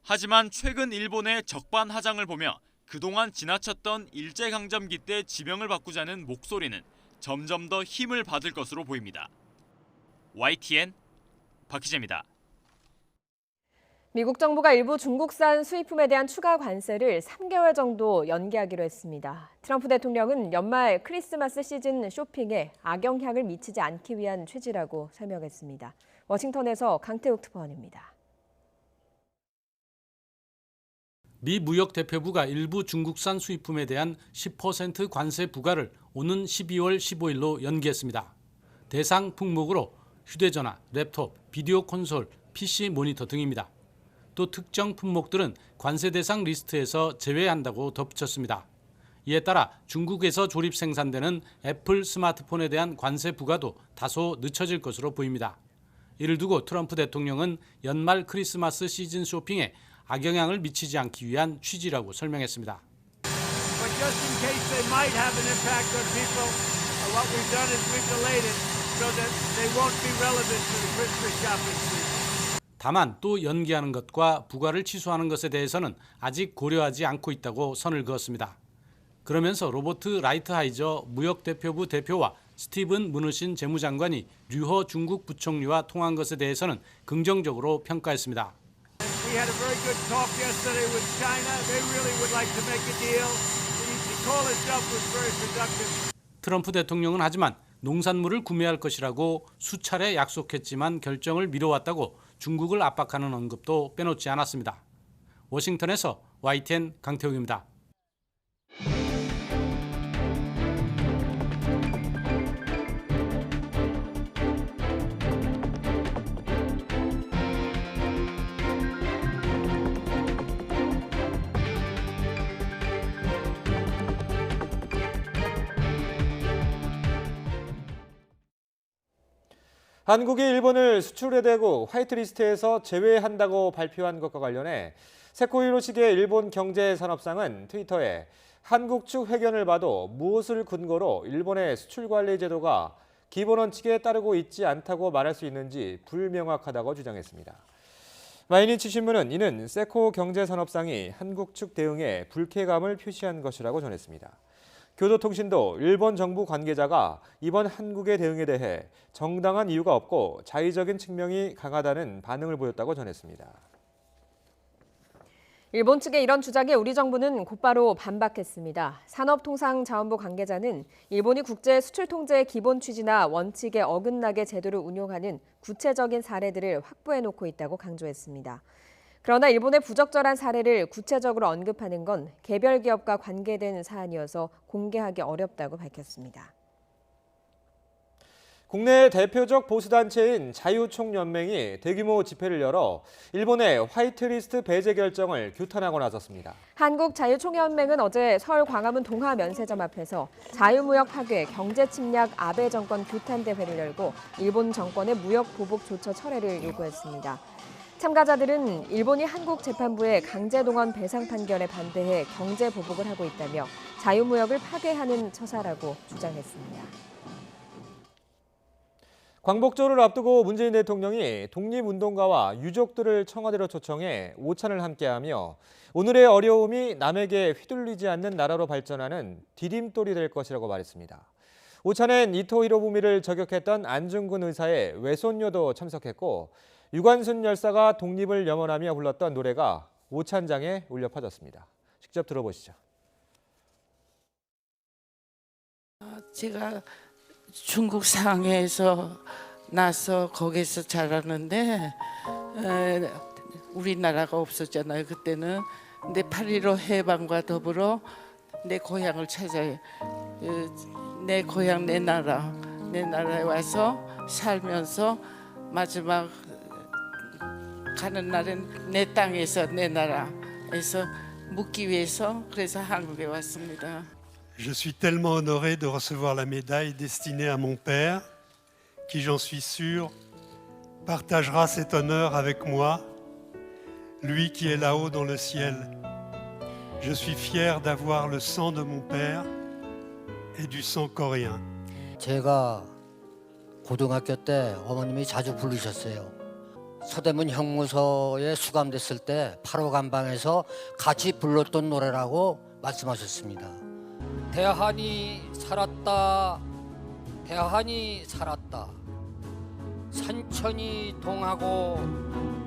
하지만 최근 일본의 적반하장을 보며 그동안 지나쳤던 일제강점기 때 지명을 바꾸자는 목소리는 점점 더 힘을 받을 것으로 보입니다. YTN 박희재입니다. 미국 정부가 일부 중국산 수입품에 대한 추가 관세를 3개월 정도 연기하기로 했습니다. 트럼프 대통령은 연말 크리스마스 시즌 쇼핑에 악영향을 미치지 않기 위한 취지라고 설명했습니다. 워싱턴에서 강태욱 특파원입니다. 미 무역대표부가 일부 중국산 수입품에 대한 10% 관세 부과를 오는 12월 15일로 연기했습니다. 대상 품목으로 휴대전화, 랩톱, 비디오 콘솔, PC 모니터 등입니다. 또 특정 품목들은 관세 대상 리스트에서 제외한다고 덧붙였습니다. 이에 따라 중국에서 조립 생산되는 애플 스마트폰에 대한 관세 부과도 다소 늦춰질 것으로 보입니다. 이를 두고 트럼프 대통령은 연말 크리스마스 시즌 쇼핑에 악영향을 미치지 않기 위한 취지라고 설명했습니다. 다만 또 연기하는 것과 부과를 취소하는 것에 대해서는 아직 고려하지 않고 있다고 선을 그었습니다. 그러면서 로버트 라이트하이저 무역대표부 대표와 스티븐 무누신 재무장관이 류허 중국 부총리와 통화한 것에 대해서는 긍정적으로 평가했습니다. We had a very good talk yesterday with China. They really would like to make a deal. The call itself was very productive. 트럼프 대통령은 하지만 농산물을 구매할 것이라고 수차례 약속했지만 결정을 미뤄왔다고 중국을 압박하는 언급도 빼놓지 않았습니다. 워싱턴에서 YTN 강태웅입니다. 한국이 일본을 수출외대국 화이트리스트에서 제외한다고 발표한 것과 관련해 세코 히로시게 일본 경제산업상은 트위터에 한국 측 회견을 봐도 무엇을 근거로 일본의 수출관리 제도가 기본 원칙에 따르고 있지 않다고 말할 수 있는지 불명확하다고 주장했습니다. 마이니치 신문은 이는 세코 경제산업상이 한국 측 대응에 불쾌감을 표시한 것이라고 전했습니다. 교도통신도 일본 정부 관계자가 이번 한국의 대응에 대해 정당한 이유가 없고 자의적인 측면이 강하다는 반응을 보였다고 전했습니다. 일본 측의 이런 주장에 우리 정부는 곧바로 반박했습니다. 산업통상자원부 관계자는 일본이 국제 수출 통제의 기본 취지나 원칙에 어긋나게 제도를 운용하는 구체적인 사례들을 확보해놓고 있다고 강조했습니다. 그러나 일본의 부적절한 사례를 구체적으로 언급하는 건 개별 기업과 관계된 사안이어서 공개하기 어렵다고 밝혔습니다. 국내 대표적 보수단체인 자유총연맹이 대규모 집회를 열어 일본의 화이트리스트 배제 결정을 규탄하고 나섰습니다. 한국자유총연맹은 어제 서울 광화문 동화면세점 앞에서 자유무역 파괴, 경제침략 아베 정권 규탄 대회를 열고 일본 정권의 무역 보복 조처 철회를 요구했습니다. 참가자들은 일본이 한국 재판부의 강제동원 배상 판결에 반대해 경제 보복을 하고 있다며 자유무역을 파괴하는 처사라고 주장했습니다. 광복절을 앞두고 문재인 대통령이 독립운동가와 유족들을 청와대로 초청해 오찬을 함께하며 오늘의 어려움이 남에게 휘둘리지 않는 나라로 발전하는 디딤돌이 될 것이라고 말했습니다. 오찬엔 이토 히로부미를 저격했던 안중근 의사의 외손녀도 참석했고 유관순 열사가 독립을 염원하며 불렀던 노래가 오찬장에 울려 퍼졌습니다. 직접 들어보시죠. 제가 중국 상해에서 나서 거기서 자랐는데 우리나라가 없었잖아요. 그때는. 근데 8.15 해방과 더불어 내 고향을 찾아요. 내 고향, 내 나라에 와서 살면서 마지막 가는 날은 내 땅에서, 내 나라에서 묵기 위해서 그래서 한국에 왔습니다. Je suis tellement honoré de recevoir la médaille destinée à mon père, qui, j'en suis sûr, partagera cet honneur avec moi, lui qui est là-haut dans le ciel. Je suis fier d'avoir le sang de mon père et du sang coréen. 제가 고등학교 때 어머님이 자주 부르셨어요. 서대문 형무소에 수감됐을 때 8호 감방에서 같이 불렀던 노래라고 말씀하셨습니다. 대한이 살았다, 대한이 살았다. 산천이 동하고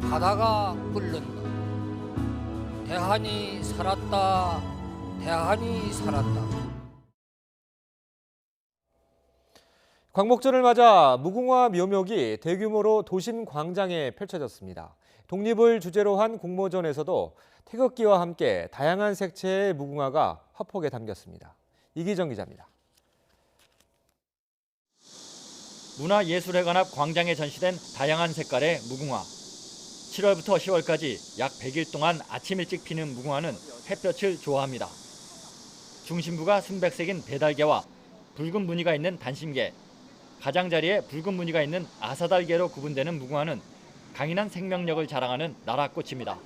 바다가 끓는다. 대한이 살았다, 대한이 살았다. 광복절을 맞아 무궁화 묘목이 대규모로 도심 광장에 펼쳐졌습니다. 독립을 주제로 한 공모전에서도 태극기와 함께 다양한 색채의 무궁화가 화폭에 담겼습니다. 이기정 기자입니다. 문화예술회관 앞 광장에 전시된 다양한 색깔의 무궁화. 7월부터 10월까지 약 100일 동안 아침 일찍 피는 무궁화는 햇볕을 좋아합니다. 중심부가 순백색인 배달개와 붉은 무늬가 있는 단심개, 가장자리에 붉은 무늬가 있는 아사달개로 구분되는 무궁화는 강인한 생명력을 자랑하는 나라꽃입니다.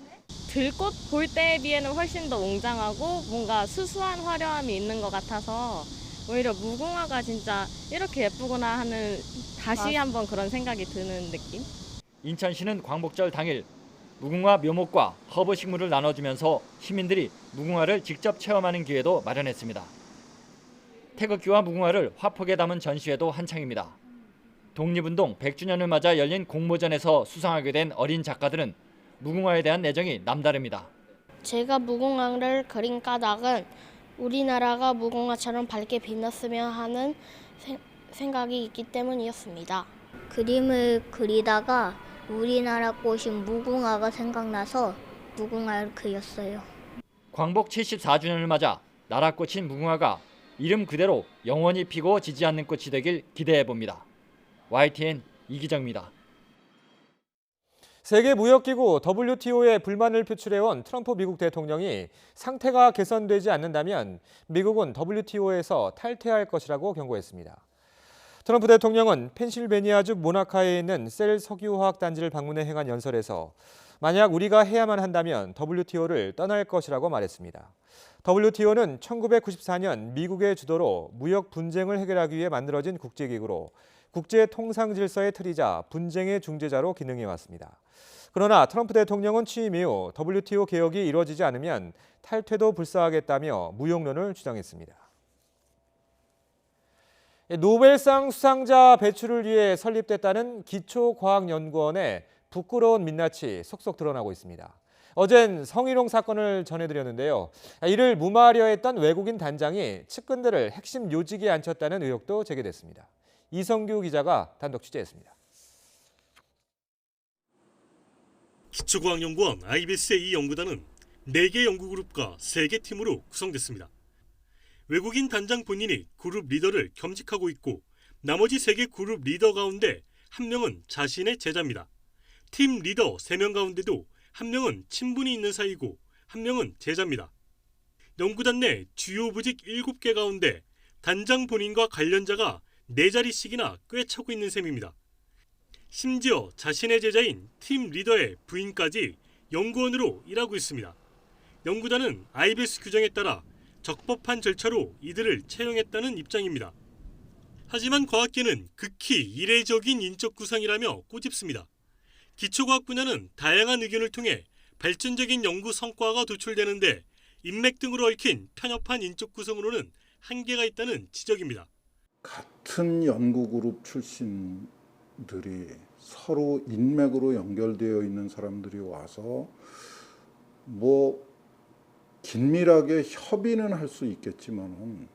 들꽃 볼 때에 비해는 훨씬 더 웅장하고 뭔가 수수한 화려함이 있는 것 같아서 오히려 무궁화가 진짜 이렇게 예쁘구나 하는 다시 한번 그런 생각이 드는 느낌? 인천시는 광복절 당일 무궁화 묘목과 허브 식물을 나눠주면서 시민들이 무궁화를 직접 체험하는 기회도 마련했습니다. 태극기와 무궁화를 화폭에 담은 전시회도 한창입니다. 독립운동 100주년을 맞아 열린 공모전에서 수상하게 된 어린 작가들은 무궁화에 대한 애정이 남다릅니다. 제가 무궁화를 그린 까닭은 우리나라가 무궁화처럼 밝게 빛났으면 하는 생각이 있기 때문이었습니다. 그림을 그리다가 우리나라 꽃인 무궁화가 생각나서 무궁화를 그렸어요. 광복 74주년을 맞아 나라꽃인 무궁화가 이름 그대로 영원히 피고 지지 않는 꽃이 되길 기대해봅니다. YTN 이기정입니다. 세계무역기구 WTO에 불만을 표출해온 트럼프 미국 대통령이 상태가 개선되지 않는다면 미국은 WTO에서 탈퇴할 것이라고 경고했습니다. 트럼프 대통령은 펜실베니아주 모나카에 있는 셀 석유화학 단지를 방문해 행한 연설에서 만약 우리가 해야만 한다면 WTO를 떠날 것이라고 말했습니다. WTO는 1994년 미국의 주도로 무역 분쟁을 해결하기 위해 만들어진 국제기구로 국제 통상 질서의 틀이자 분쟁의 중재자로 기능해 왔습니다. 그러나 트럼프 대통령은 취임 이후 WTO 개혁이 이루어지지 않으면 탈퇴도 불사하겠다며 무용론을 주장했습니다. 노벨상 수상자 배출을 위해 설립됐다는 기초과학연구원의 부끄러운 민낯이 속속 드러나고 있습니다. 어젠 성희롱 사건을 전해드렸는데요. 이를 무마하려 했던 외국인 단장이 측근들을 핵심 요직에 앉혔다는 의혹도 제기됐습니다. 이성규 기자가 단독 취재했습니다. 기초과학연구원 IBS의 이 연구단은 4개 연구그룹과 3개 팀으로 구성됐습니다. 외국인 단장 본인이 그룹 리더를 겸직하고 있고 나머지 3개 그룹 리더 가운데 1명은 자신의 제자입니다. 팀 리더 3명 가운데도 1명은 친분이 있는 사이고 1명은 제자입니다. 연구단 내 주요 부직 7개 가운데 단장 본인과 관련자가 4자리씩이나 꿰차고 있는 셈입니다. 심지어 자신의 제자인 팀 리더의 부인까지 연구원으로 일하고 있습니다. 연구단은 IBS 규정에 따라 적법한 절차로 이들을 채용했다는 입장입니다. 하지만 과학계는 극히 이례적인 인적 구성이라며 꼬집습니다. 기초과학 분야는 다양한 의견을 통해 발전적인 연구 성과가 도출되는데 인맥 등으로 얽힌 편협한 인적 구성으로는 한계가 있다는 지적입니다. 같은 연구그룹 출신들이 서로 인맥으로 연결되어 있는 사람들이 와서 긴밀하게 협의는 할 수 있겠지만은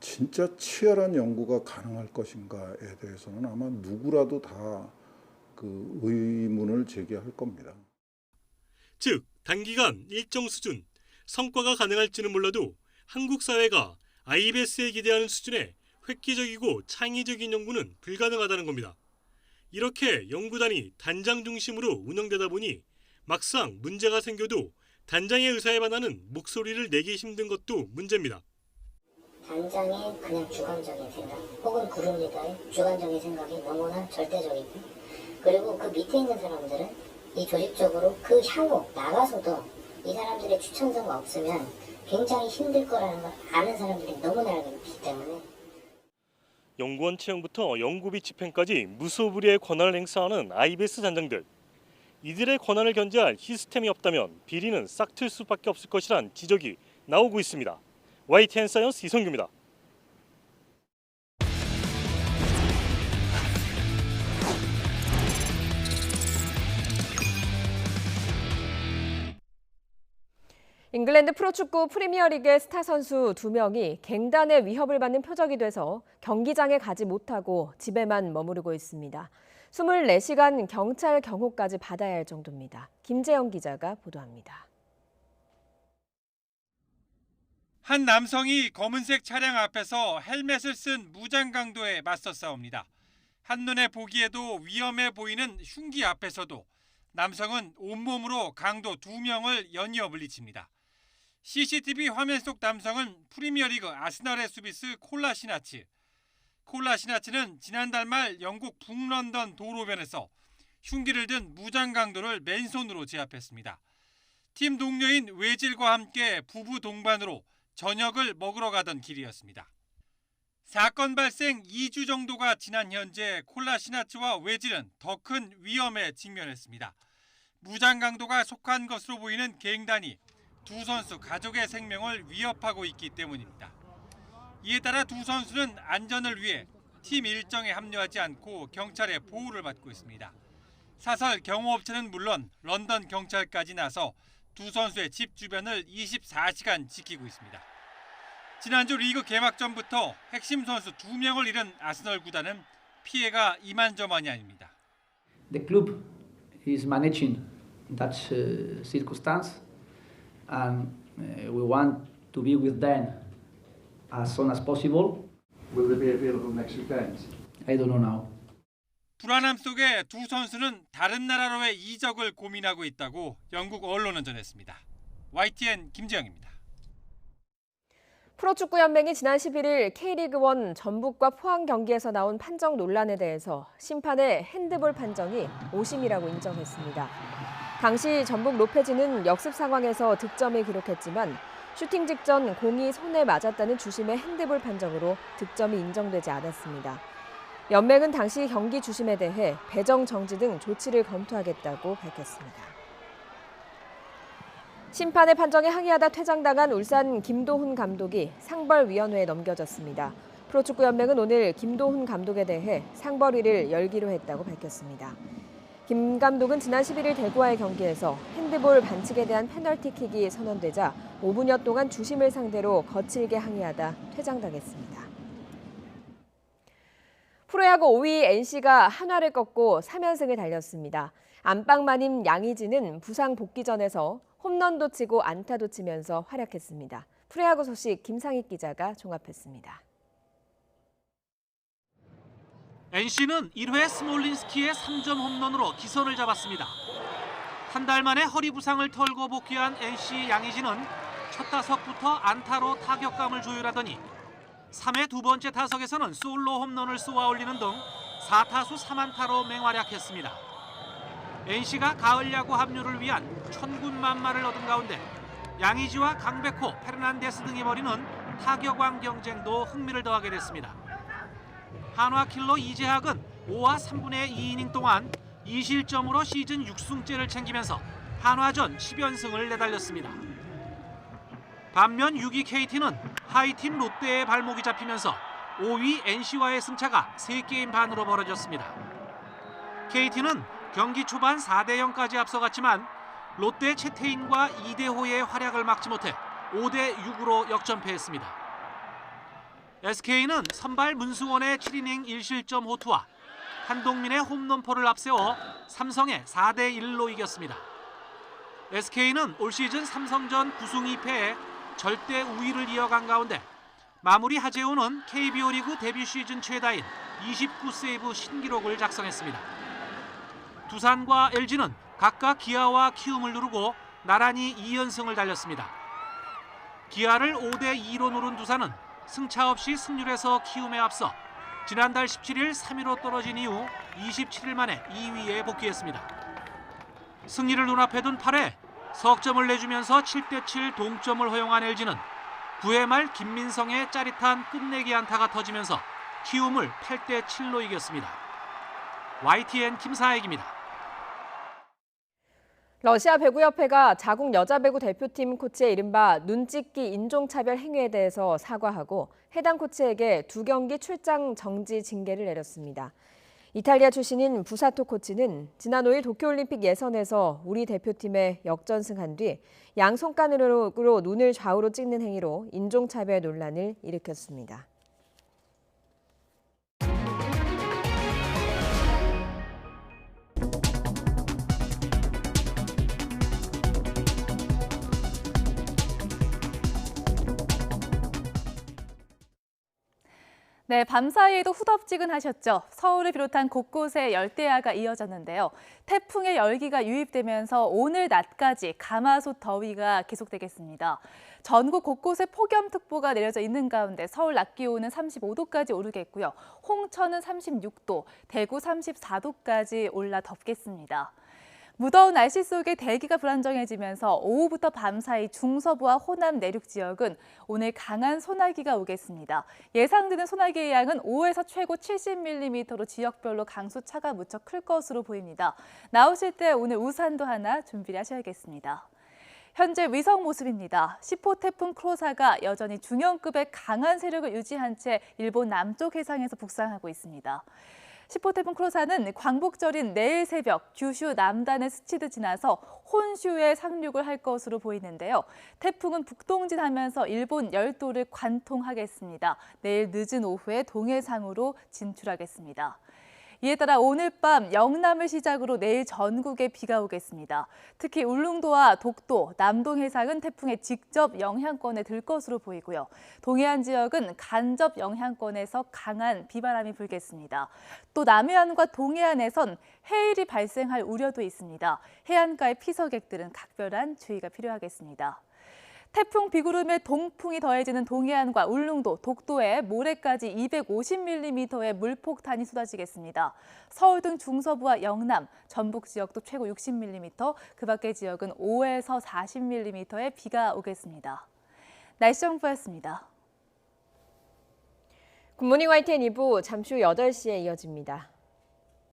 진짜 치열한 연구가 가능할 것인가에 대해서는 아마 누구라도 다 그 의문을 제기할 겁니다. 즉, 단기간 일정 수준, 성과가 가능할지는 몰라도 한국 사회가 IBS에 기대하는 수준의 획기적이고 창의적인 연구는 불가능하다는 겁니다. 이렇게 연구단이 단장 중심으로 운영되다 보니 막상 문제가 생겨도 단장의 의사에 반하는 목소리를 내기 힘든 것도 문제입니다. 단장의 그냥 주관적인 생각 혹은 그룹 리더의 주관적인 생각이 너무나 절대적이고 그리고 그 밑에 있는 사람들은 이 조직적으로 그 향후 나가서도 이 사람들의 추천서가 없으면 굉장히 힘들 거라는 걸 아는 사람들이 너무나 알고 있기 때문에 연구원 채용부터 연구비 집행까지 무소불위의 권한을 행사하는 IBS 단장들. 이들의 권한을 견제할 시스템이 없다면 비리는 싹틀 수밖에 없을 것이란 지적이 나오고 있습니다. YTN 사이언스 이성규입니다. 잉글랜드 프로축구 프리미어리그의 스타 선수 2명이 갱단의 위협을 받는 표적이 돼서 경기장에 가지 못하고 집에만 머무르고 있습니다. 24시간 경찰 경호까지 받아야 할 정도입니다. 김재영 기자가 보도합니다. 한 남성이 검은색 차량 앞에서 헬멧을 쓴 무장 강도에 맞서 싸웁니다. 한눈에 보기에도 위험해 보이는 흉기 앞에서도 남성은 온몸으로 강도 2명을 연이어 물리칩니다. CCTV 화면 속 남성은 프리미어리그 아스널의 수비수 콜라시나치. 콜라시나치는 지난달 말 영국 북런던 도로변에서 흉기를 든 무장 강도를 맨손으로 제압했습니다. 팀 동료인 외질과 함께 부부 동반으로 저녁을 먹으러 가던 길이었습니다. 사건 발생 2주 정도가 지난 현재 콜라시나츠와 외질은 더 큰 위험에 직면했습니다. 무장 강도가 속한 것으로 보이는 갱단이 두 선수 가족의 생명을 위협하고 있기 때문입니다. 이에 따라 두 선수는 안전을 위해 팀 일정에 합류하지 않고 경찰의 보호를 받고 있습니다. 사설 경호업체는 물론 런던 경찰까지 나서 두 선수의 집 주변을 24시간 지키고 있습니다. 지난주 리그 개막전부터 핵심 선수 2명을 잃은 아스널 구단은 피해가 이만저만이 아닙니다. The club is managing that circumstance, and we want to be with them as soon as possible. Will they be available next week games? I don't know now. 불안함 속에 두 선수는 다른 나라로의 이적을 고민하고 있다고 영국 언론은 전했습니다. YTN 김지영입니다. 프로축구연맹이 지난 11일 K리그1 전북과 포항 경기에서 나온 판정 논란에 대해서 심판의 핸드볼 판정이 오심이라고 인정했습니다. 당시 전북 로페즈는 역습 상황에서 득점을 기록했지만 슈팅 직전 공이 손에 맞았다는 주심의 핸드볼 판정으로 득점이 인정되지 않았습니다. 연맹은 당시 경기 주심에 대해 배정 정지 등 조치를 검토하겠다고 밝혔습니다. 심판의 판정에 항의하다 퇴장당한 울산 김도훈 감독이 상벌위원회에 넘겨졌습니다. 프로축구연맹은 오늘 김도훈 감독에 대해 상벌위를 열기로 했다고 밝혔습니다. 김 감독은 지난 11일 대구와의 경기에서 핸드볼 반칙에 대한 페널티킥이 선언되자 5분여 동안 주심을 상대로 거칠게 항의하다 퇴장당했습니다. 프로야구 5위 NC가 한화를 꺾고 3연승을 달렸습니다. 안방마님 양의지는 부상 복귀전에서 홈런도 치고 안타도 치면서 활약했습니다. 프로야구 소식 김상익 기자가 종합했습니다. NC는 1회 스몰린스키의 3점 홈런으로 기선을 잡았습니다. 한 달 만에 허리 부상을 털고 복귀한 NC 양의지는 첫 타석부터 안타로 타격감을 조율하더니 3회 두 번째 타석에서는 솔로 홈런을 쏘아올리는 등 4타수 3안타로 맹활약했습니다. NC가 가을 야구 합류를 위한 천군만마를 얻은 가운데 양의지와 강백호, 페르난데스 등이 벌이는 타격왕 경쟁도 흥미를 더하게 됐습니다. 한화 킬러 이재학은 5와 3분의 2이닝 동안 2실점으로 시즌 6승째를 챙기면서 한화전 10연승을 내달렸습니다. 반면 6위 KT는 하이팀 롯데의 발목이 잡히면서 5위 NC와의 승차가 3게임 반으로 벌어졌습니다. KT는 경기 초반 4대0까지 앞서갔지만 롯데 채태인과 이대호의 활약을 막지 못해 5대6으로 역전패했습니다. SK는 선발 문승원의 7이닝 1실점 호투와 한동민의 홈런포를 앞세워 삼성에 4대1로 이겼습니다. SK는 올 시즌 삼성전 9승 2패에 절대 우위를 이어간 가운데 마무리 하재호는 KBO 리그 데뷔 시즌 최다인 29세이브 신기록을 작성했습니다. 두산과 LG는 각각 기아와 키움을 누르고 나란히 2연승을 달렸습니다. 기아를 5대2로 누른 두산은 승차 없이 승률에서 키움에 앞서 지난달 17일 3위로 떨어진 이후 27일 만에 2위에 복귀했습니다. 승리를 눈앞에 둔 8회 석점을 내주면서 7대7 동점을 허용한 LG는 9회 말 김민성의 짜릿한 끝내기 안타가 터지면서 키움을 8대7로 이겼습니다. YTN 김사익입니다. 러시아 배구협회가 자국 여자 배구 대표팀 코치의 이른바 눈찍기 인종차별 행위에 대해서 사과하고 해당 코치에게 2경기 출장 정지 징계를 내렸습니다. 이탈리아 출신인 부사토 코치는 지난 5일 도쿄올림픽 예선에서 우리 대표팀에 역전승한 뒤 양손가락으로 눈을 좌우로 찍는 행위로 인종차별 논란을 일으켰습니다. 네, 밤사이에도 후덥지근하셨죠. 서울을 비롯한 곳곳에 열대야가 이어졌는데요. 태풍의 열기가 유입되면서 오늘 낮까지 가마솥 더위가 계속되겠습니다. 전국 곳곳에 폭염특보가 내려져 있는 가운데 서울 낮 기온은 35도까지 오르겠고요. 홍천은 36도, 대구 34도까지 올라 덥겠습니다. 무더운 날씨 속에 대기가 불안정해지면서 오후부터 밤사이 중서부와 호남 내륙 지역은 오늘 강한 소나기가 오겠습니다. 예상되는 소나기의 양은 5에서 최고 70mm로 지역별로 강수차가 무척 클 것으로 보입니다. 나오실 때 오늘 우산도 하나 준비를 하셔야겠습니다. 현재 위성 모습입니다. 10호 태풍 크로사가 여전히 중형급의 강한 세력을 유지한 채 일본 남쪽 해상에서 북상하고 있습니다. 10호 태풍 크로사는 광복절인 내일 새벽 규슈 남단을 스치듯 지나서 혼슈에 상륙을 할 것으로 보이는데요. 태풍은 북동진하면서 일본 열도를 관통하겠습니다. 내일 늦은 오후에 동해상으로 진출하겠습니다. 이에 따라 오늘 밤 영남을 시작으로 내일 전국에 비가 오겠습니다. 특히 울릉도와 독도, 남동 해상은 태풍의 직접 영향권에 들 것으로 보이고요. 동해안 지역은 간접 영향권에서 강한 비바람이 불겠습니다. 또 남해안과 동해안에선 해일이 발생할 우려도 있습니다. 해안가의 피서객들은 각별한 주의가 필요하겠습니다. 태풍 비구름에 동풍이 더해지는 동해안과 울릉도, 독도에 모레까지 250mm의 물폭탄이 쏟아지겠습니다. 서울 등 중서부와 영남, 전북 지역도 최고 60mm, 그 밖의 지역은 5에서 40mm의 비가 오겠습니다. 날씨 정보였습니다. 굿모닝 YTN 2부 잠시 후 8시에 이어집니다.